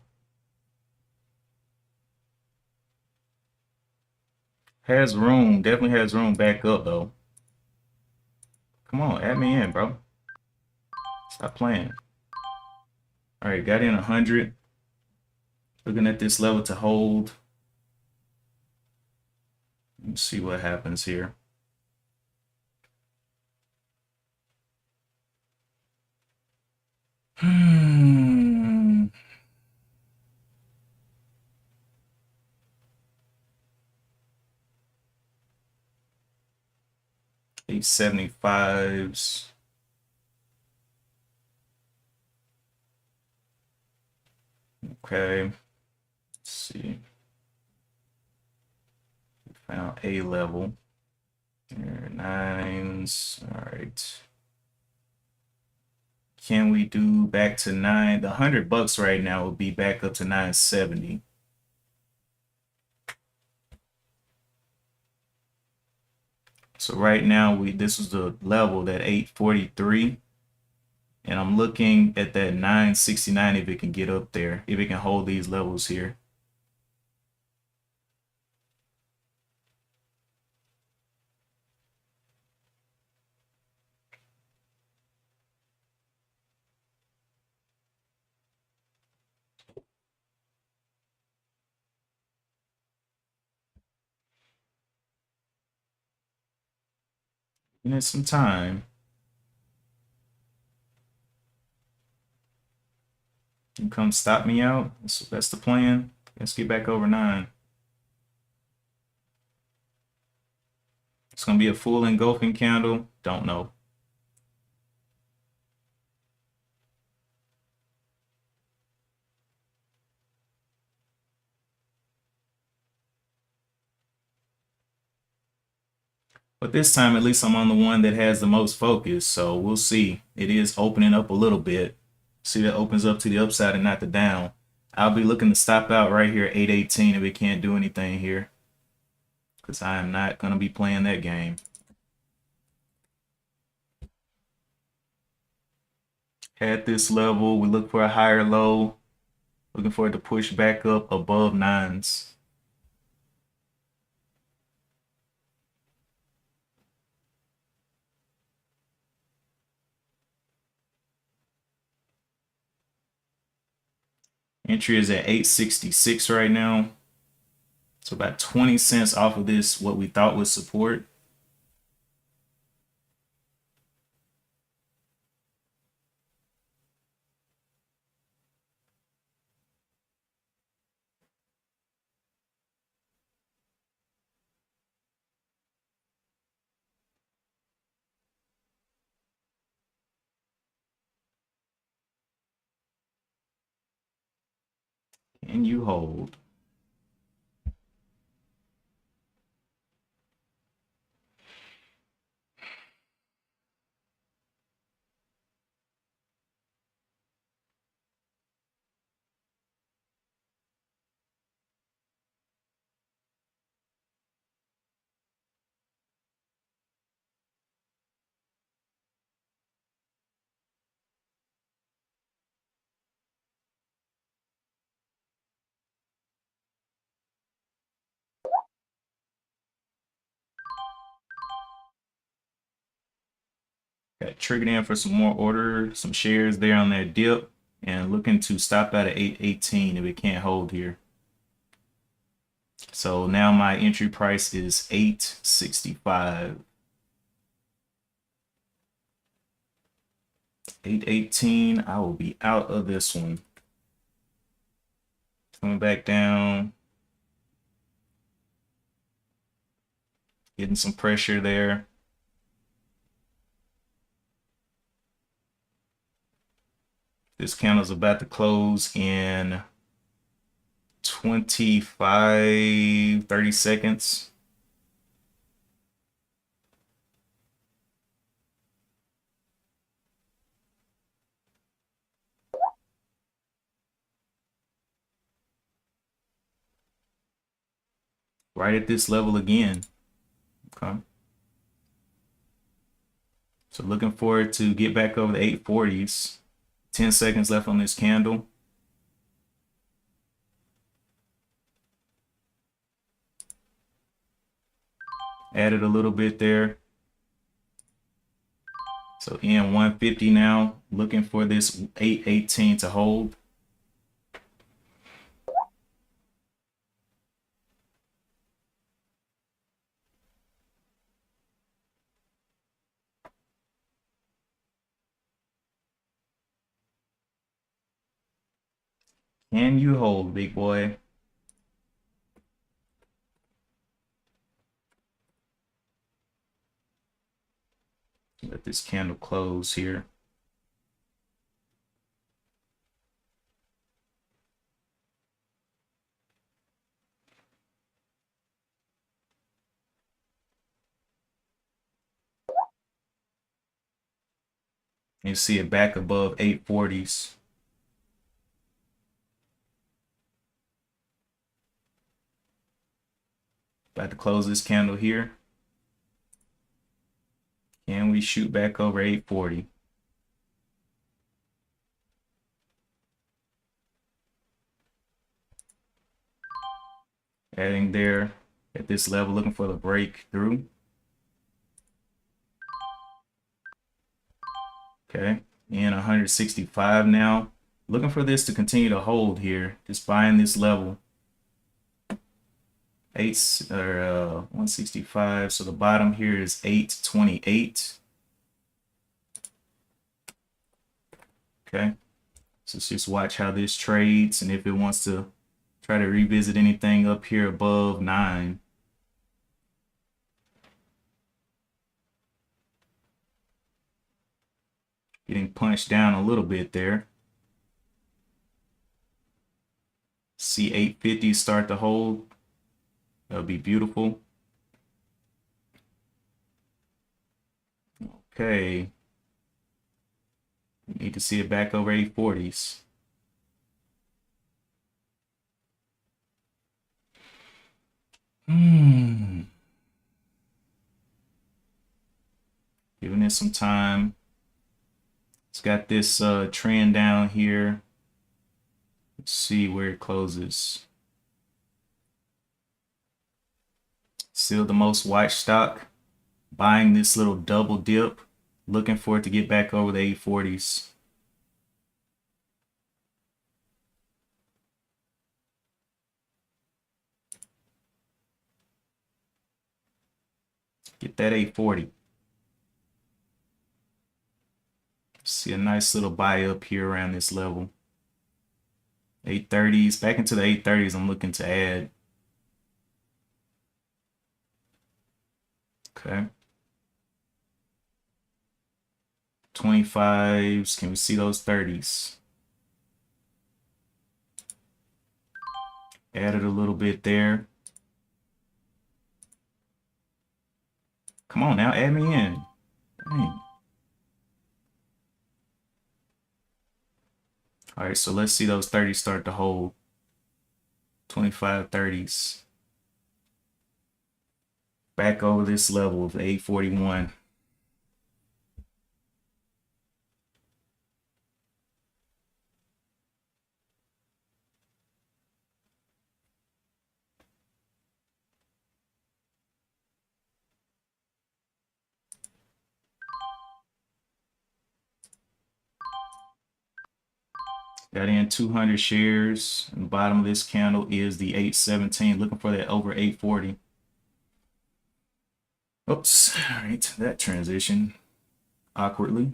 Has room, definitely has room back up though. Come on, add me in, bro. Stop playing. All right, got in 100. Looking at this level to hold. Let's see what happens here. Hmm. 875s. Okay. Let's see. Found A level. There, nines. All right. Can we do back to 9? The $100 right now would be back up to 970. So right now this was the level, that 843. And I'm looking at that 969 if it can get up there, if it can hold these levels here. And it's some time. You come stop me out. That's the plan. Let's get back over 9. It's gonna be a full engulfing candle. Don't know. But this time, at least I'm on the one that has the most focus. So we'll see. It is opening up a little bit. See, that opens up to the upside and not the down. I'll be looking to stop out right here, 818, if it can't do anything here, because I am not going to be playing that game. At this level, we look for a higher low. Looking for it to push back up above 9s. Entry is at 866 right now. So about 20 cents off of this, what we thought was support. Can you hold? Got triggered in for some more order, some shares there on that dip, and looking to stop out at 818 if it can't hold here. So now my entry price is 865. 818, I will be out of this one. Coming back down. Getting some pressure there. This candle's about to close in 25, 30 seconds. Right at this level again. Okay. So looking forward to get back over the 840s. 10 seconds left on this candle. Added a little bit there. So in 150 now, looking for this 818 to hold. Can you hold, big boy? Let this candle close here. You see it back above 840s. About to close this candle here. Can we shoot back over 840? Adding there at this level, looking for the breakthrough. Okay, and 165 now. Looking for this to continue to hold here. Just buying this level. 165. So the bottom here is 828. Okay, so let's just watch how this trades, and if it wants to try to revisit anything up here above 9. Getting punched down a little bit there. See 850 start to hold. That'll be beautiful. Okay. We need to see it back over 840s. Giving it some time. It's got this trend down here. Let's see where it closes. Still the most watched stock. Buying this little double dip. Looking for it to get back over the 840s. Get that 840. See a nice little buy up here around this level. 830s. Back into the 830s I'm looking to add. Okay. 25s. Can we see those 30s? Added a little bit there. Come on now, add me in. Dang. All right, so let's see those 30s start to hold. 25, 30s. Back over this level of 841. Got in 200 shares. And the bottom of this candle is the 817. Looking for that over 840. Oops. All right. That transition awkwardly.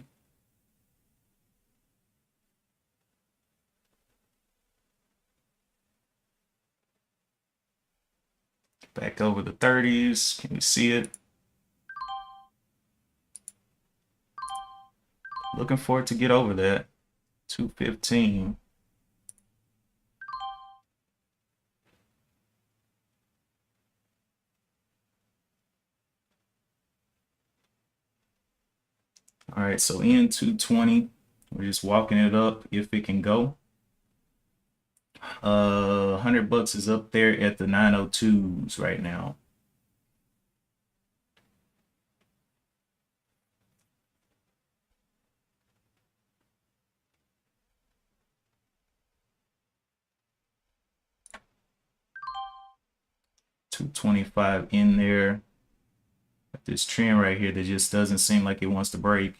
Back over the 30s. Can you see it? Looking for it to get over that. 215. All right, so in 220, we're just walking it up if it can go. 100 bucks is up there at the 902s right now. $225 in there. This trend right here that just doesn't seem like it wants to break.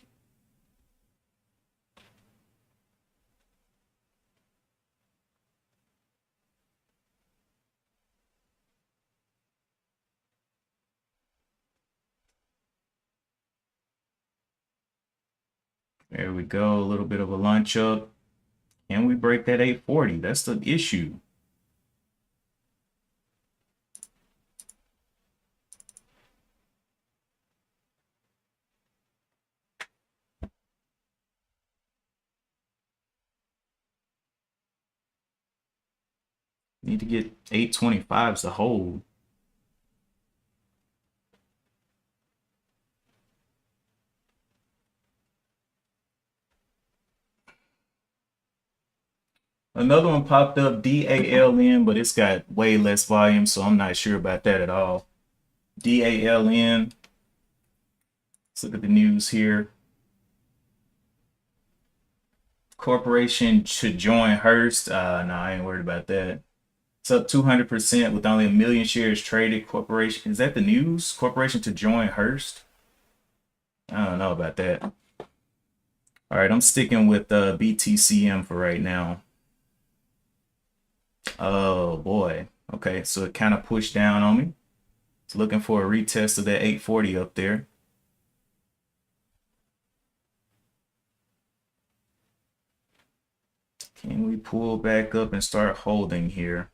There we go, a little bit of a lunch up. Can we break that 840? That's the issue. Need to get 825s to hold. Another one popped up, DALN, but it's got way less volume, so I'm not sure about that at all. DALN. Let's look at the news here. Corporation should join Hearst. No, I ain't worried about that. It's up 200% with only 1 million shares traded. Corporation, is that the news? Corporation to join Hearst? I don't know about that. All right, I'm sticking with BTCM for right now. Oh boy. Okay, so it kind of pushed down on me. It's looking for a retest of that 840 up there. Can we pull back up and start holding here?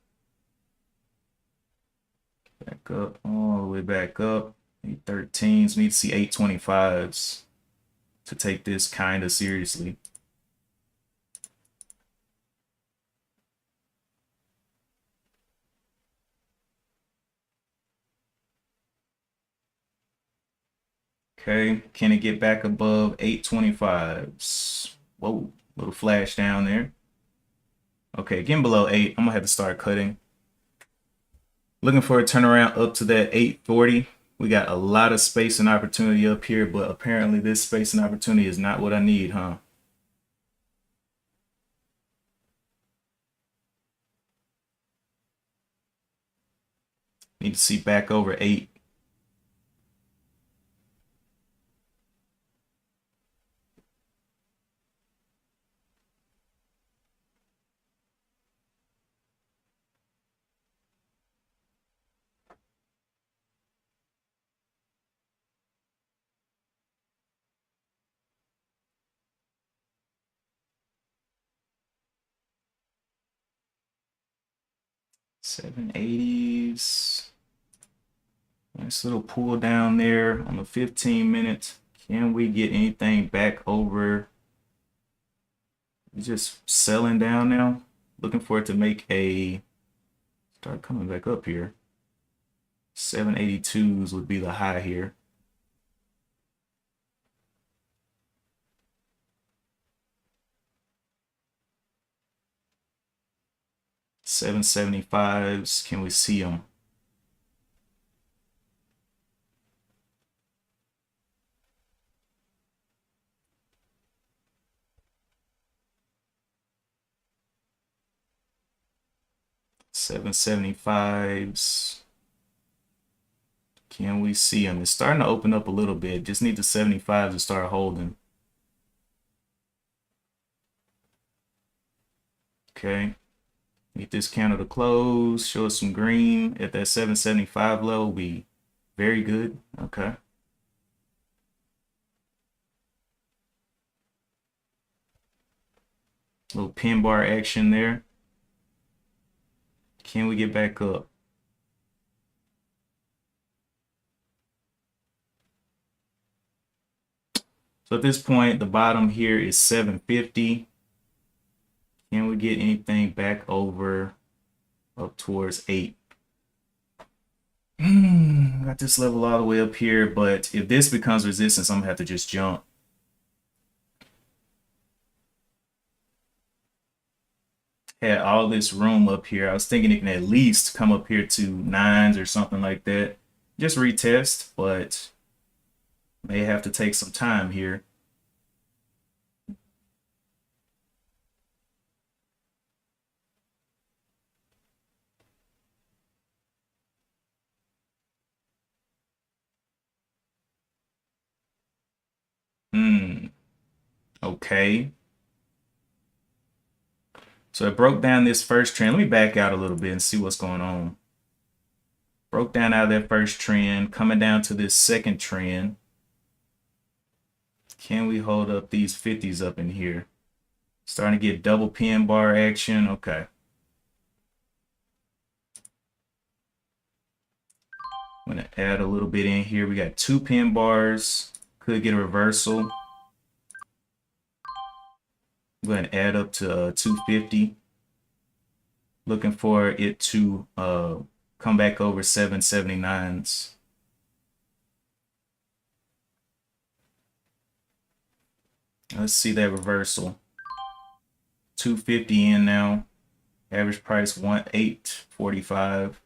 Back up, all the way back up. 813s, need to see 825s to take this kind of seriously. Okay, can it get back above 825s? Whoa, little flash down there. Okay, getting below 8, I'm gonna have to start cutting. Looking for a turnaround up to that 840. We got a lot of space and opportunity up here, but apparently this space and opportunity is not what I need, huh? Need to see back over 8. $780s. Nice little pull down there on the 15 minutes. Can we get anything back over? Just selling down now. Looking for it to make a start coming back up here. 782s would be the high here. $775s. Can we see them? $775s. Can we see them? It's starting to open up a little bit. Just need the 75s to start holding. Okay. Need this candle to close. Show us some green at that 775 level. Be very good. Okay. Little pin bar action there. Can we get back up? So at this point, the bottom here is 750. Can we get anything back over up towards 8? Got this level all the way up here, but if this becomes resistance, I'm gonna have to just jump. Had all this room up here. I was thinking it can at least come up here to 9s or something like that. Just retest, but may have to take some time here. Okay. So it broke down this first trend. Let me back out a little bit and see what's going on. Broke down out of that first trend, coming down to this second trend. Can we hold up these 50s up in here? Starting to get double pin bar action. Okay. I'm going to add a little bit in here. We got 2 pin bars. Could get a reversal. I'm going to add up to 250. Looking for it to come back over 779s. Let's see that reversal. 250 in now. Average price 1845.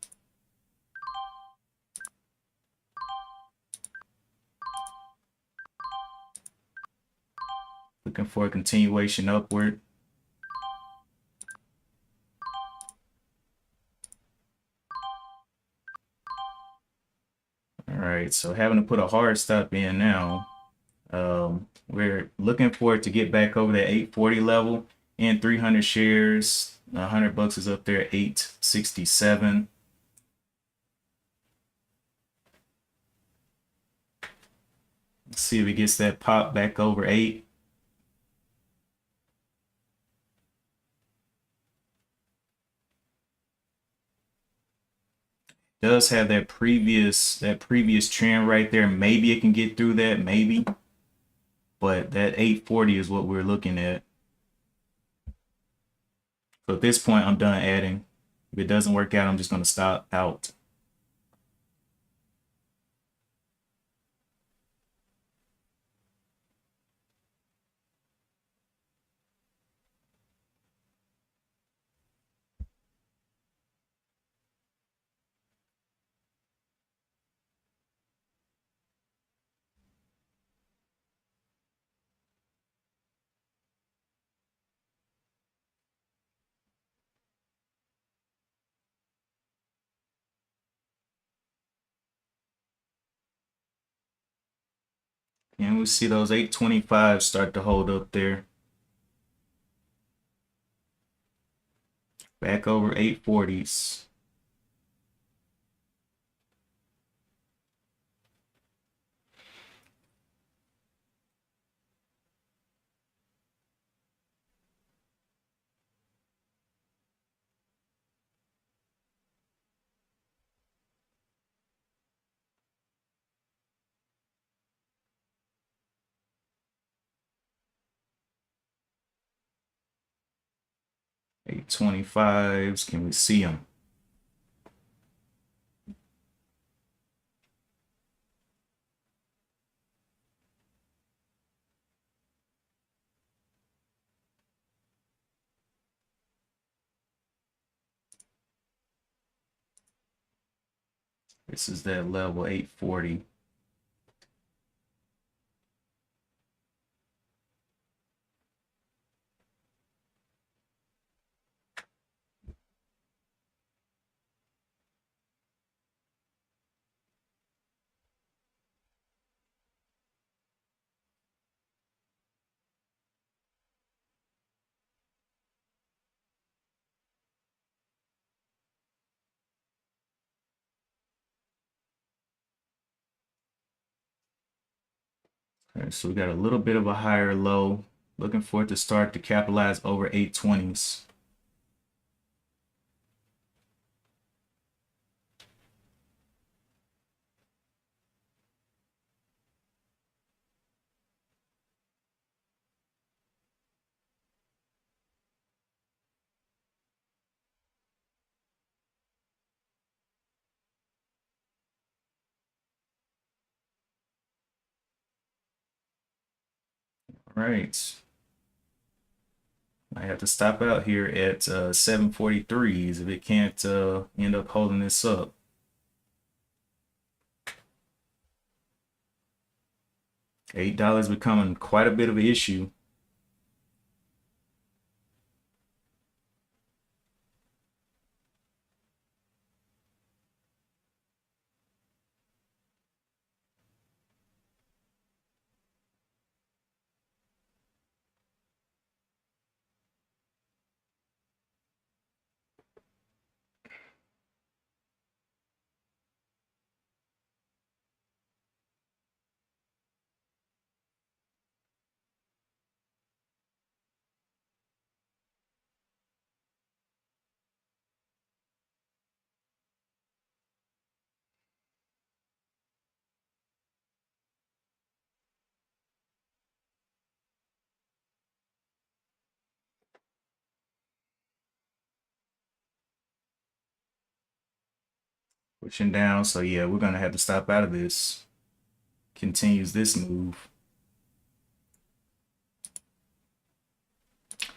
Looking for a continuation upward. All right, so having to put a hard stop in now. We're looking for it to get back over that 840 level in 300 shares. 100 bucks is up there, 867. Let's see if it gets that pop back over 8. Does have that previous trend right there. Maybe it can get through that, maybe. But that 840 is what we're looking at. So at this point, I'm done adding. If it doesn't work out, I'm just going to stop out. And we see those 825 start to hold up there. Back over 840s. Eight 25s. Can we see them? This is that level 840. Okay, so we got a little bit of a higher low. Looking for it to start to capitalize over 820s. All right. I have to stop out here at 743s if it can't end up holding this up. $8 becoming quite a bit of an issue. Pushing down, so yeah, we're gonna have to stop out of this. Continues this move.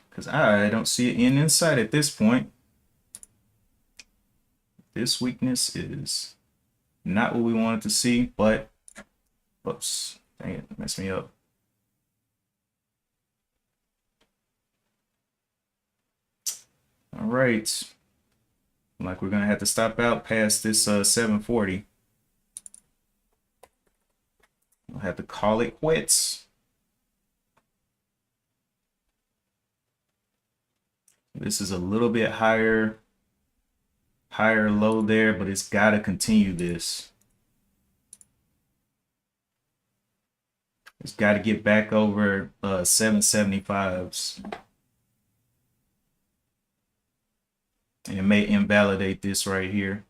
Because I don't see an end in sight at this point. This weakness is not what we wanted to see, but oops, dang it, messed me up. All right, like we're gonna have to stop out past this 740. I'll have to call it quits. This is a little bit higher low there, but it's got to continue this. It's got to get back over 775s. And it may invalidate this right here.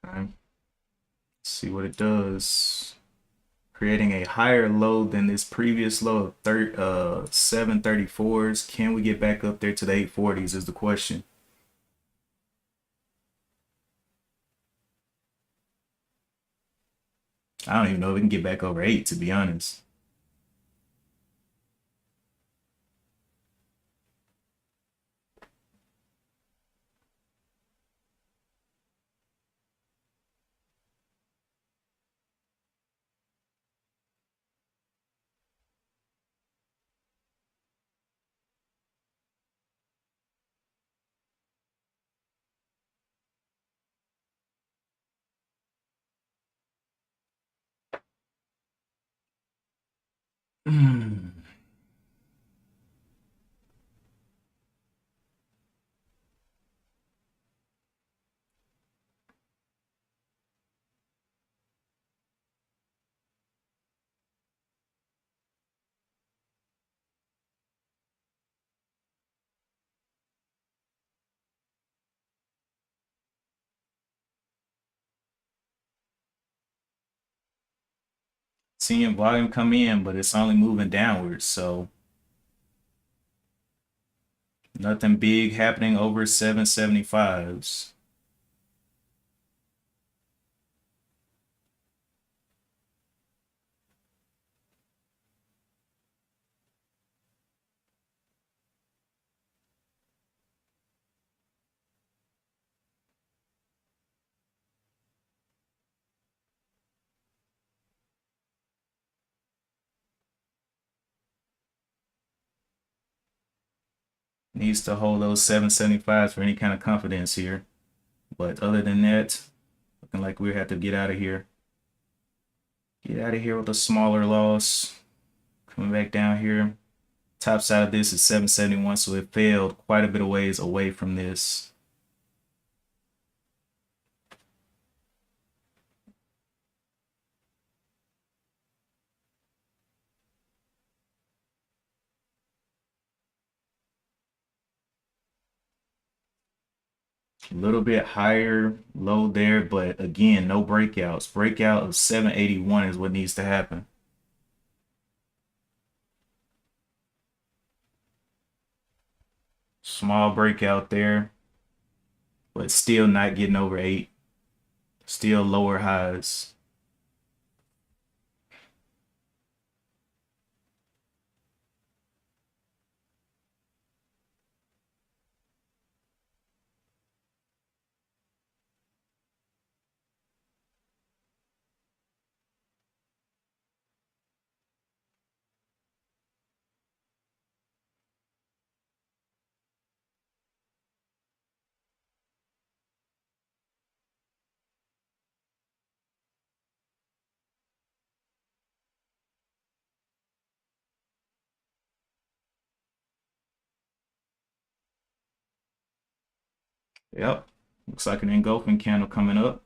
Okay. Let's see what it does. Creating a higher low than this previous low of 734s. Can we get back up there to the 840s is the question. I don't even know if we can get back over 8, to be honest. Seeing volume come in, but it's only moving downwards, so nothing big happening over 775s. Needs to hold those 775s for any kind of confidence here. But other than that, looking like we have to get out of here. Get out of here with a smaller loss. Coming back down here. Top side of this is 771, so it failed quite a bit of ways away from this. A little bit higher low there, but again, no breakouts. Breakout of 781 is what needs to happen. Small breakout there, but still not getting over 8. Still lower highs. Yep. Looks like an engulfing candle coming up.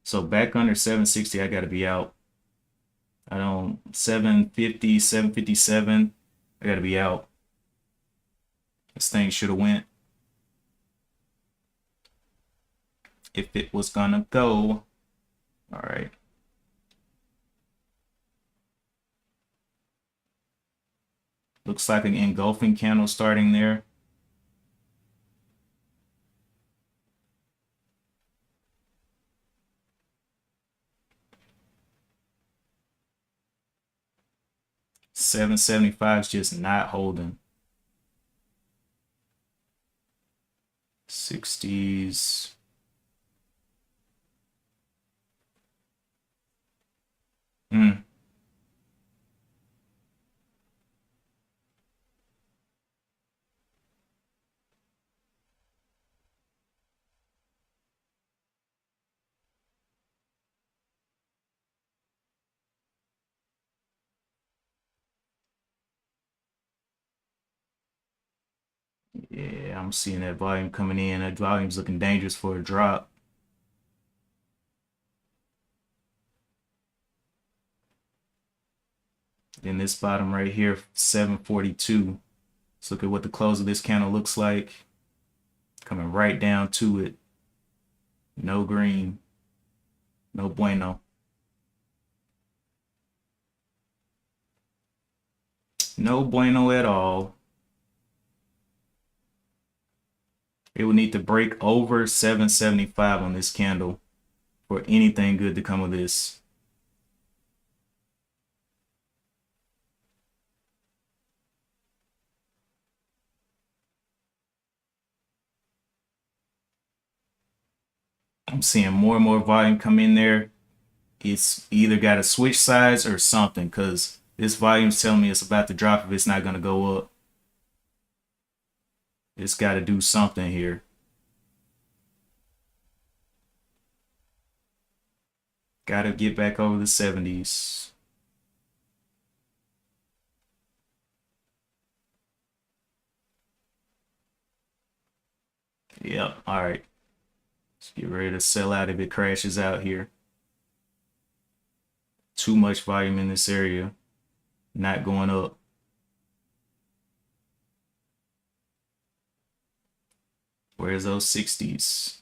So back under 760, I got to be out. I don't 750, 757. I got to be out. This thing should have went. If it was gonna go. All right. Looks like an engulfing candle starting there. $7.75 is just not holding. 60s. Yeah, I'm seeing that volume coming in. That volume's looking dangerous for a drop. Then this bottom right here, 742. Let's look at what the close of this candle looks like. Coming right down to it. No green. No bueno. No bueno at all. It would need to break over 775 on this candle for anything good to come of this. I'm seeing more and more volume come in there. It's either got to switch sides or something, because this volume's telling me it's about to drop if it's not going to go up. It's got to do something here. Got to get back over the 70s. Yep. All right. Let's get ready to sell out if it crashes out here. Too much volume in this area. Not going up. Where's those 60s?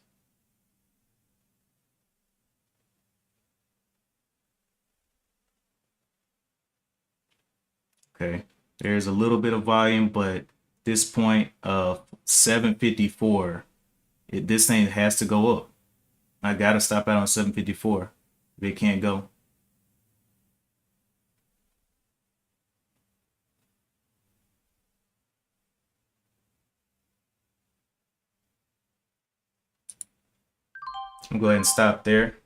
Okay. There's a little bit of volume, but this point of 754, this thing has to go up. I gotta stop out on 754 if it can't go. I'm going to go ahead and stop there.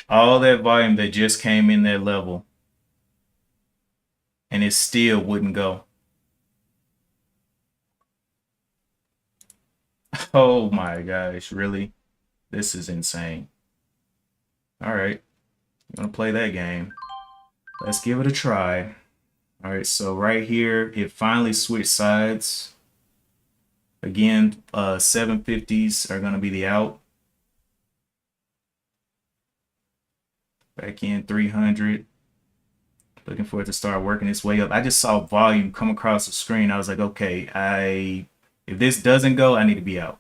All that volume that just came in that level, and it still wouldn't go. Oh my gosh, really? This is insane. All right, you want to play that game? Let's give it a try. All right, so right here, it finally switched sides. Again, 750s are going to be the out. Back in 300. Looking for it to start working its way up. I just saw volume come across the screen. I was like, okay, if this doesn't go, I need to be out.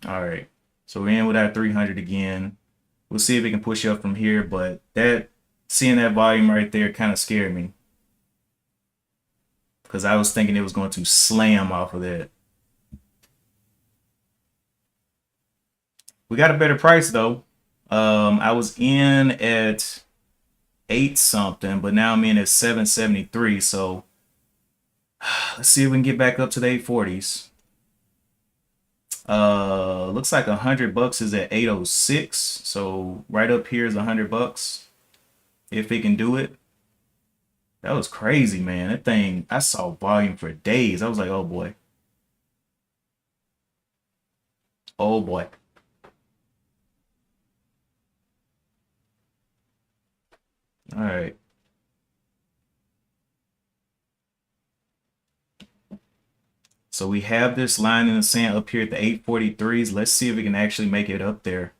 All right, so we're in with our 300 again. We'll see if it can push up from here, but seeing that volume right there kind of scared me because I was thinking it was going to slam off of that. We got a better price though. I was in at 8 something, but now I'm in at 773. So let's see if we can get back up to the 840s. Looks like $100 is at 806. So right up here is $100 if it can do it. That was crazy, man. That thing, I saw volume for days. I was like, oh boy. Oh boy. All right. So we have this line in the sand up here at the 843s. Let's see if we can actually make it up there.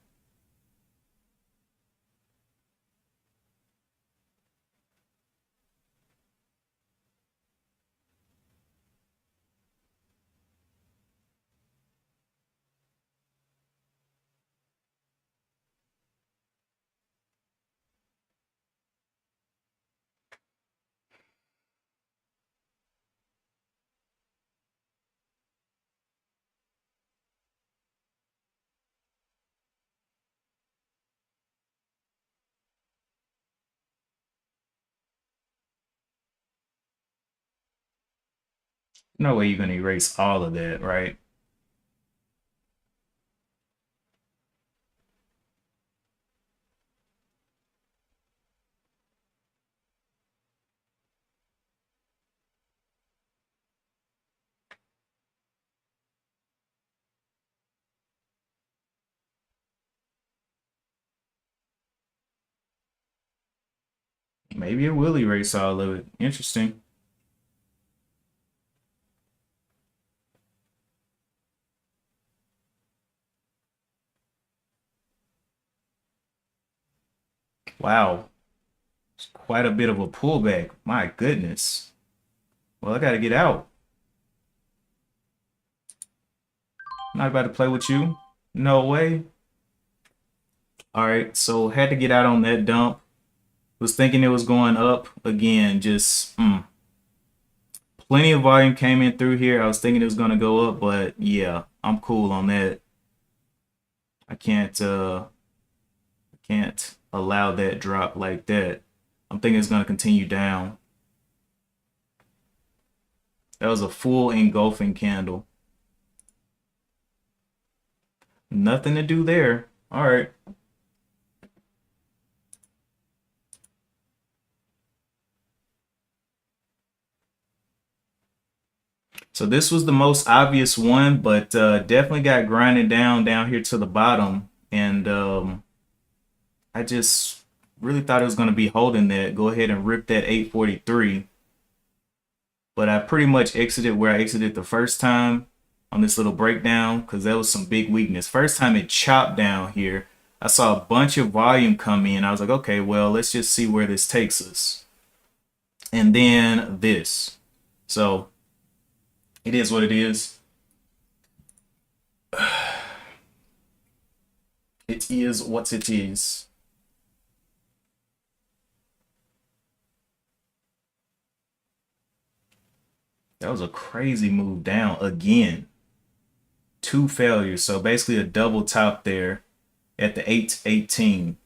No way you're going to erase all of that, right? Maybe it will erase all of it. Interesting. Wow. It's quite a bit of a pullback. My goodness. Well, I got to get out. I'm not about to play with you. No way. All right, so had to get out on that dump. Was thinking it was going up again. Just plenty of volume came in through here. I was thinking it was gonna go up, but yeah, I'm cool on that. I can't allow that drop like that. I'm thinking it's gonna continue down. That was a full engulfing candle. Nothing to do there. All right. So this was the most obvious one, but definitely got grinded down here to the bottom. And I just really thought it was going to be holding that. Go ahead and rip that 843. but I pretty much exited where I exited the first time on this little breakdown because there was some big weakness. First time it chopped down here, I saw a bunch of volume come in. I was like, okay, well, let's just see where this takes us. And then this. So it is what it is. It is what it is. That was a crazy move down again. Two failures. So basically a double top there at the 818.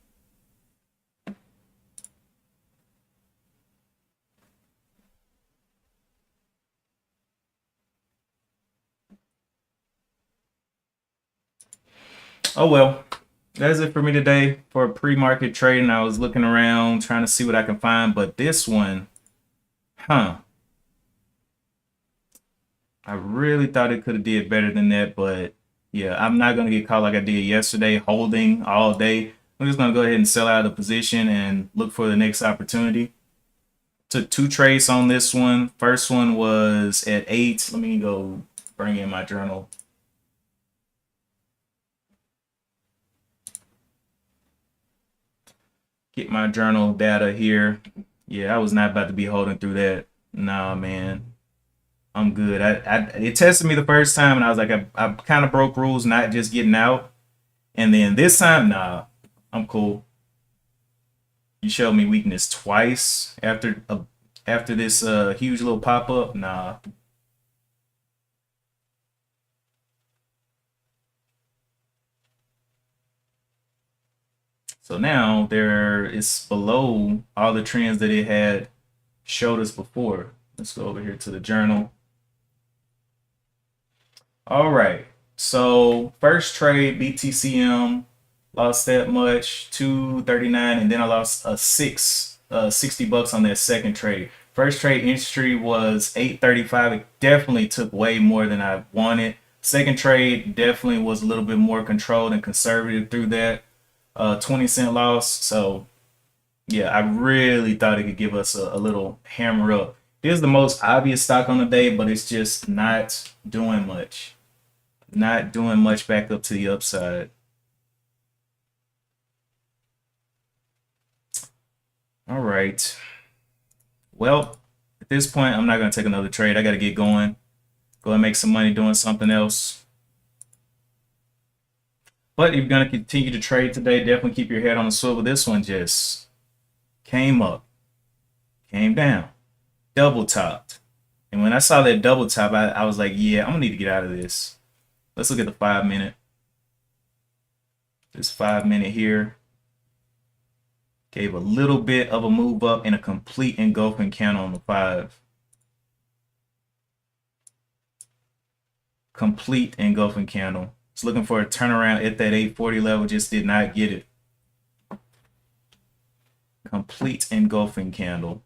Oh well, that's it for me today for pre-market trading. I was looking around trying to see what I can find, but this one, I really thought it could have did better than that, but yeah, I'm not gonna get caught like I did yesterday, holding all day. I'm just gonna go ahead and sell out of the position and look for the next opportunity. Took two trades on this one. First one was at 8. Let me go bring in my journal. Get my journal data here. Yeah, I was not about to be holding through that. Nah, man. I'm good. It tested me the first time, and I was like, I kind of broke rules, not just getting out. And then this time, nah, I'm cool. You showed me weakness twice after this huge little pop up. Nah. So now there is below all the trends that it had showed us before. Let's go over here to the journal. All right. So first trade BTCM lost that much, 239, and then I lost a 60 bucks on that second trade. First trade entry was 835. It definitely took way more than I wanted. Second trade definitely was a little bit more controlled and conservative through that. 20-cent loss. So yeah, I really thought it could give us a little hammer up. It is the most obvious stock on the day, but it's just not doing much. Not doing much back up to the upside. All right. Well, at this point, I'm not going to take another trade. I got to get going. Go and make some money doing something else. But if you're going to continue to trade today, definitely keep your head on the swivel. This one just came up, came down, double topped. And when I saw that double top, I was like, yeah, I'm going to need to get out of this. Let's look at the 5-minute. This 5-minute here gave a little bit of a move up and a complete engulfing candle on the 5. Complete engulfing candle. It's looking for a turnaround at that 840 level, just did not get it. Complete engulfing candle.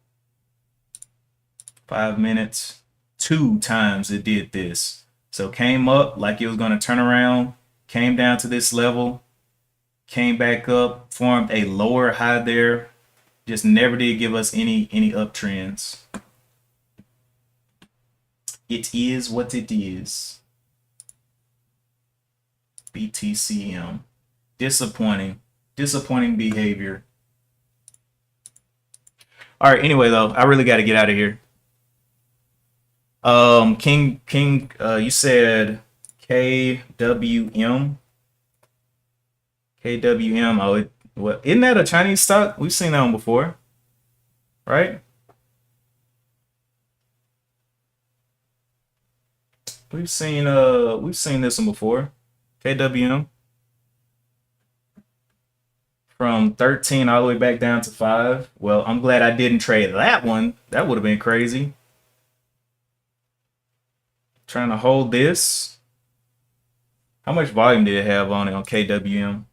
5 minutes, 2 times it did this. So came up like it was going to turn around, came down to this level, came back up, formed a lower high there, just never did give us any uptrends. It is what it is. BTCM. Disappointing behavior. All right, anyway though, I really got to get out of here. King, you said KWM. KWM. Oh, what? Isn't that a Chinese stock? We've seen that one before, right? We've seen this one before. KWM from 13 all the way back down to 5. Well, I'm glad I didn't trade that one. That would have been crazy. Trying to hold this. How much volume did it have on it on KWM?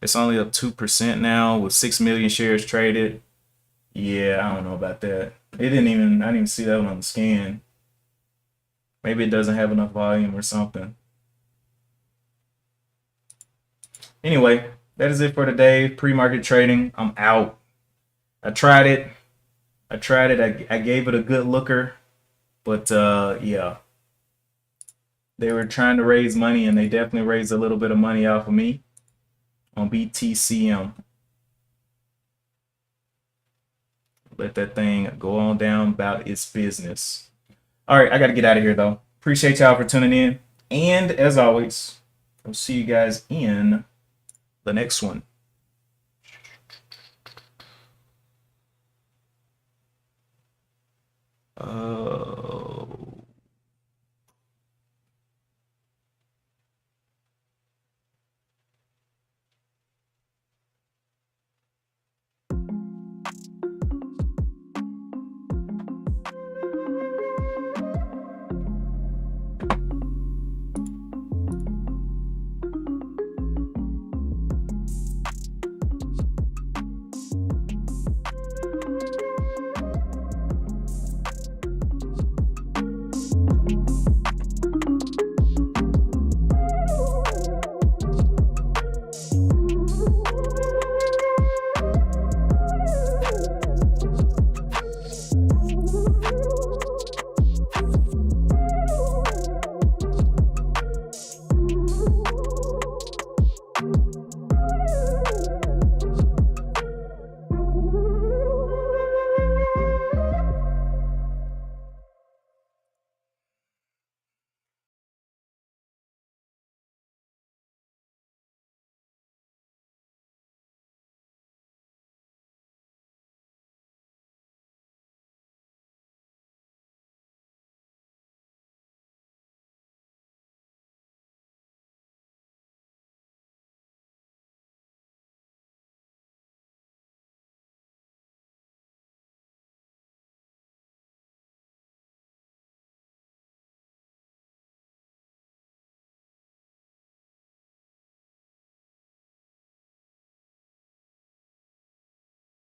It's only up 2% now with 6 million shares traded. Yeah, I don't know about that. I didn't even see that one on the scan. Maybe it doesn't have enough volume or something. Anyway, that is it for today. Pre-market trading. I'm out. I tried it. I gave it a good looker, but yeah, they were trying to raise money, and they definitely raised a little bit of money off of me on BTCM. Let that thing go on down about its business. All right, I got to get out of here though. Appreciate y'all for tuning in, and as always, I'll see you guys in the next one. Oh.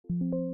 You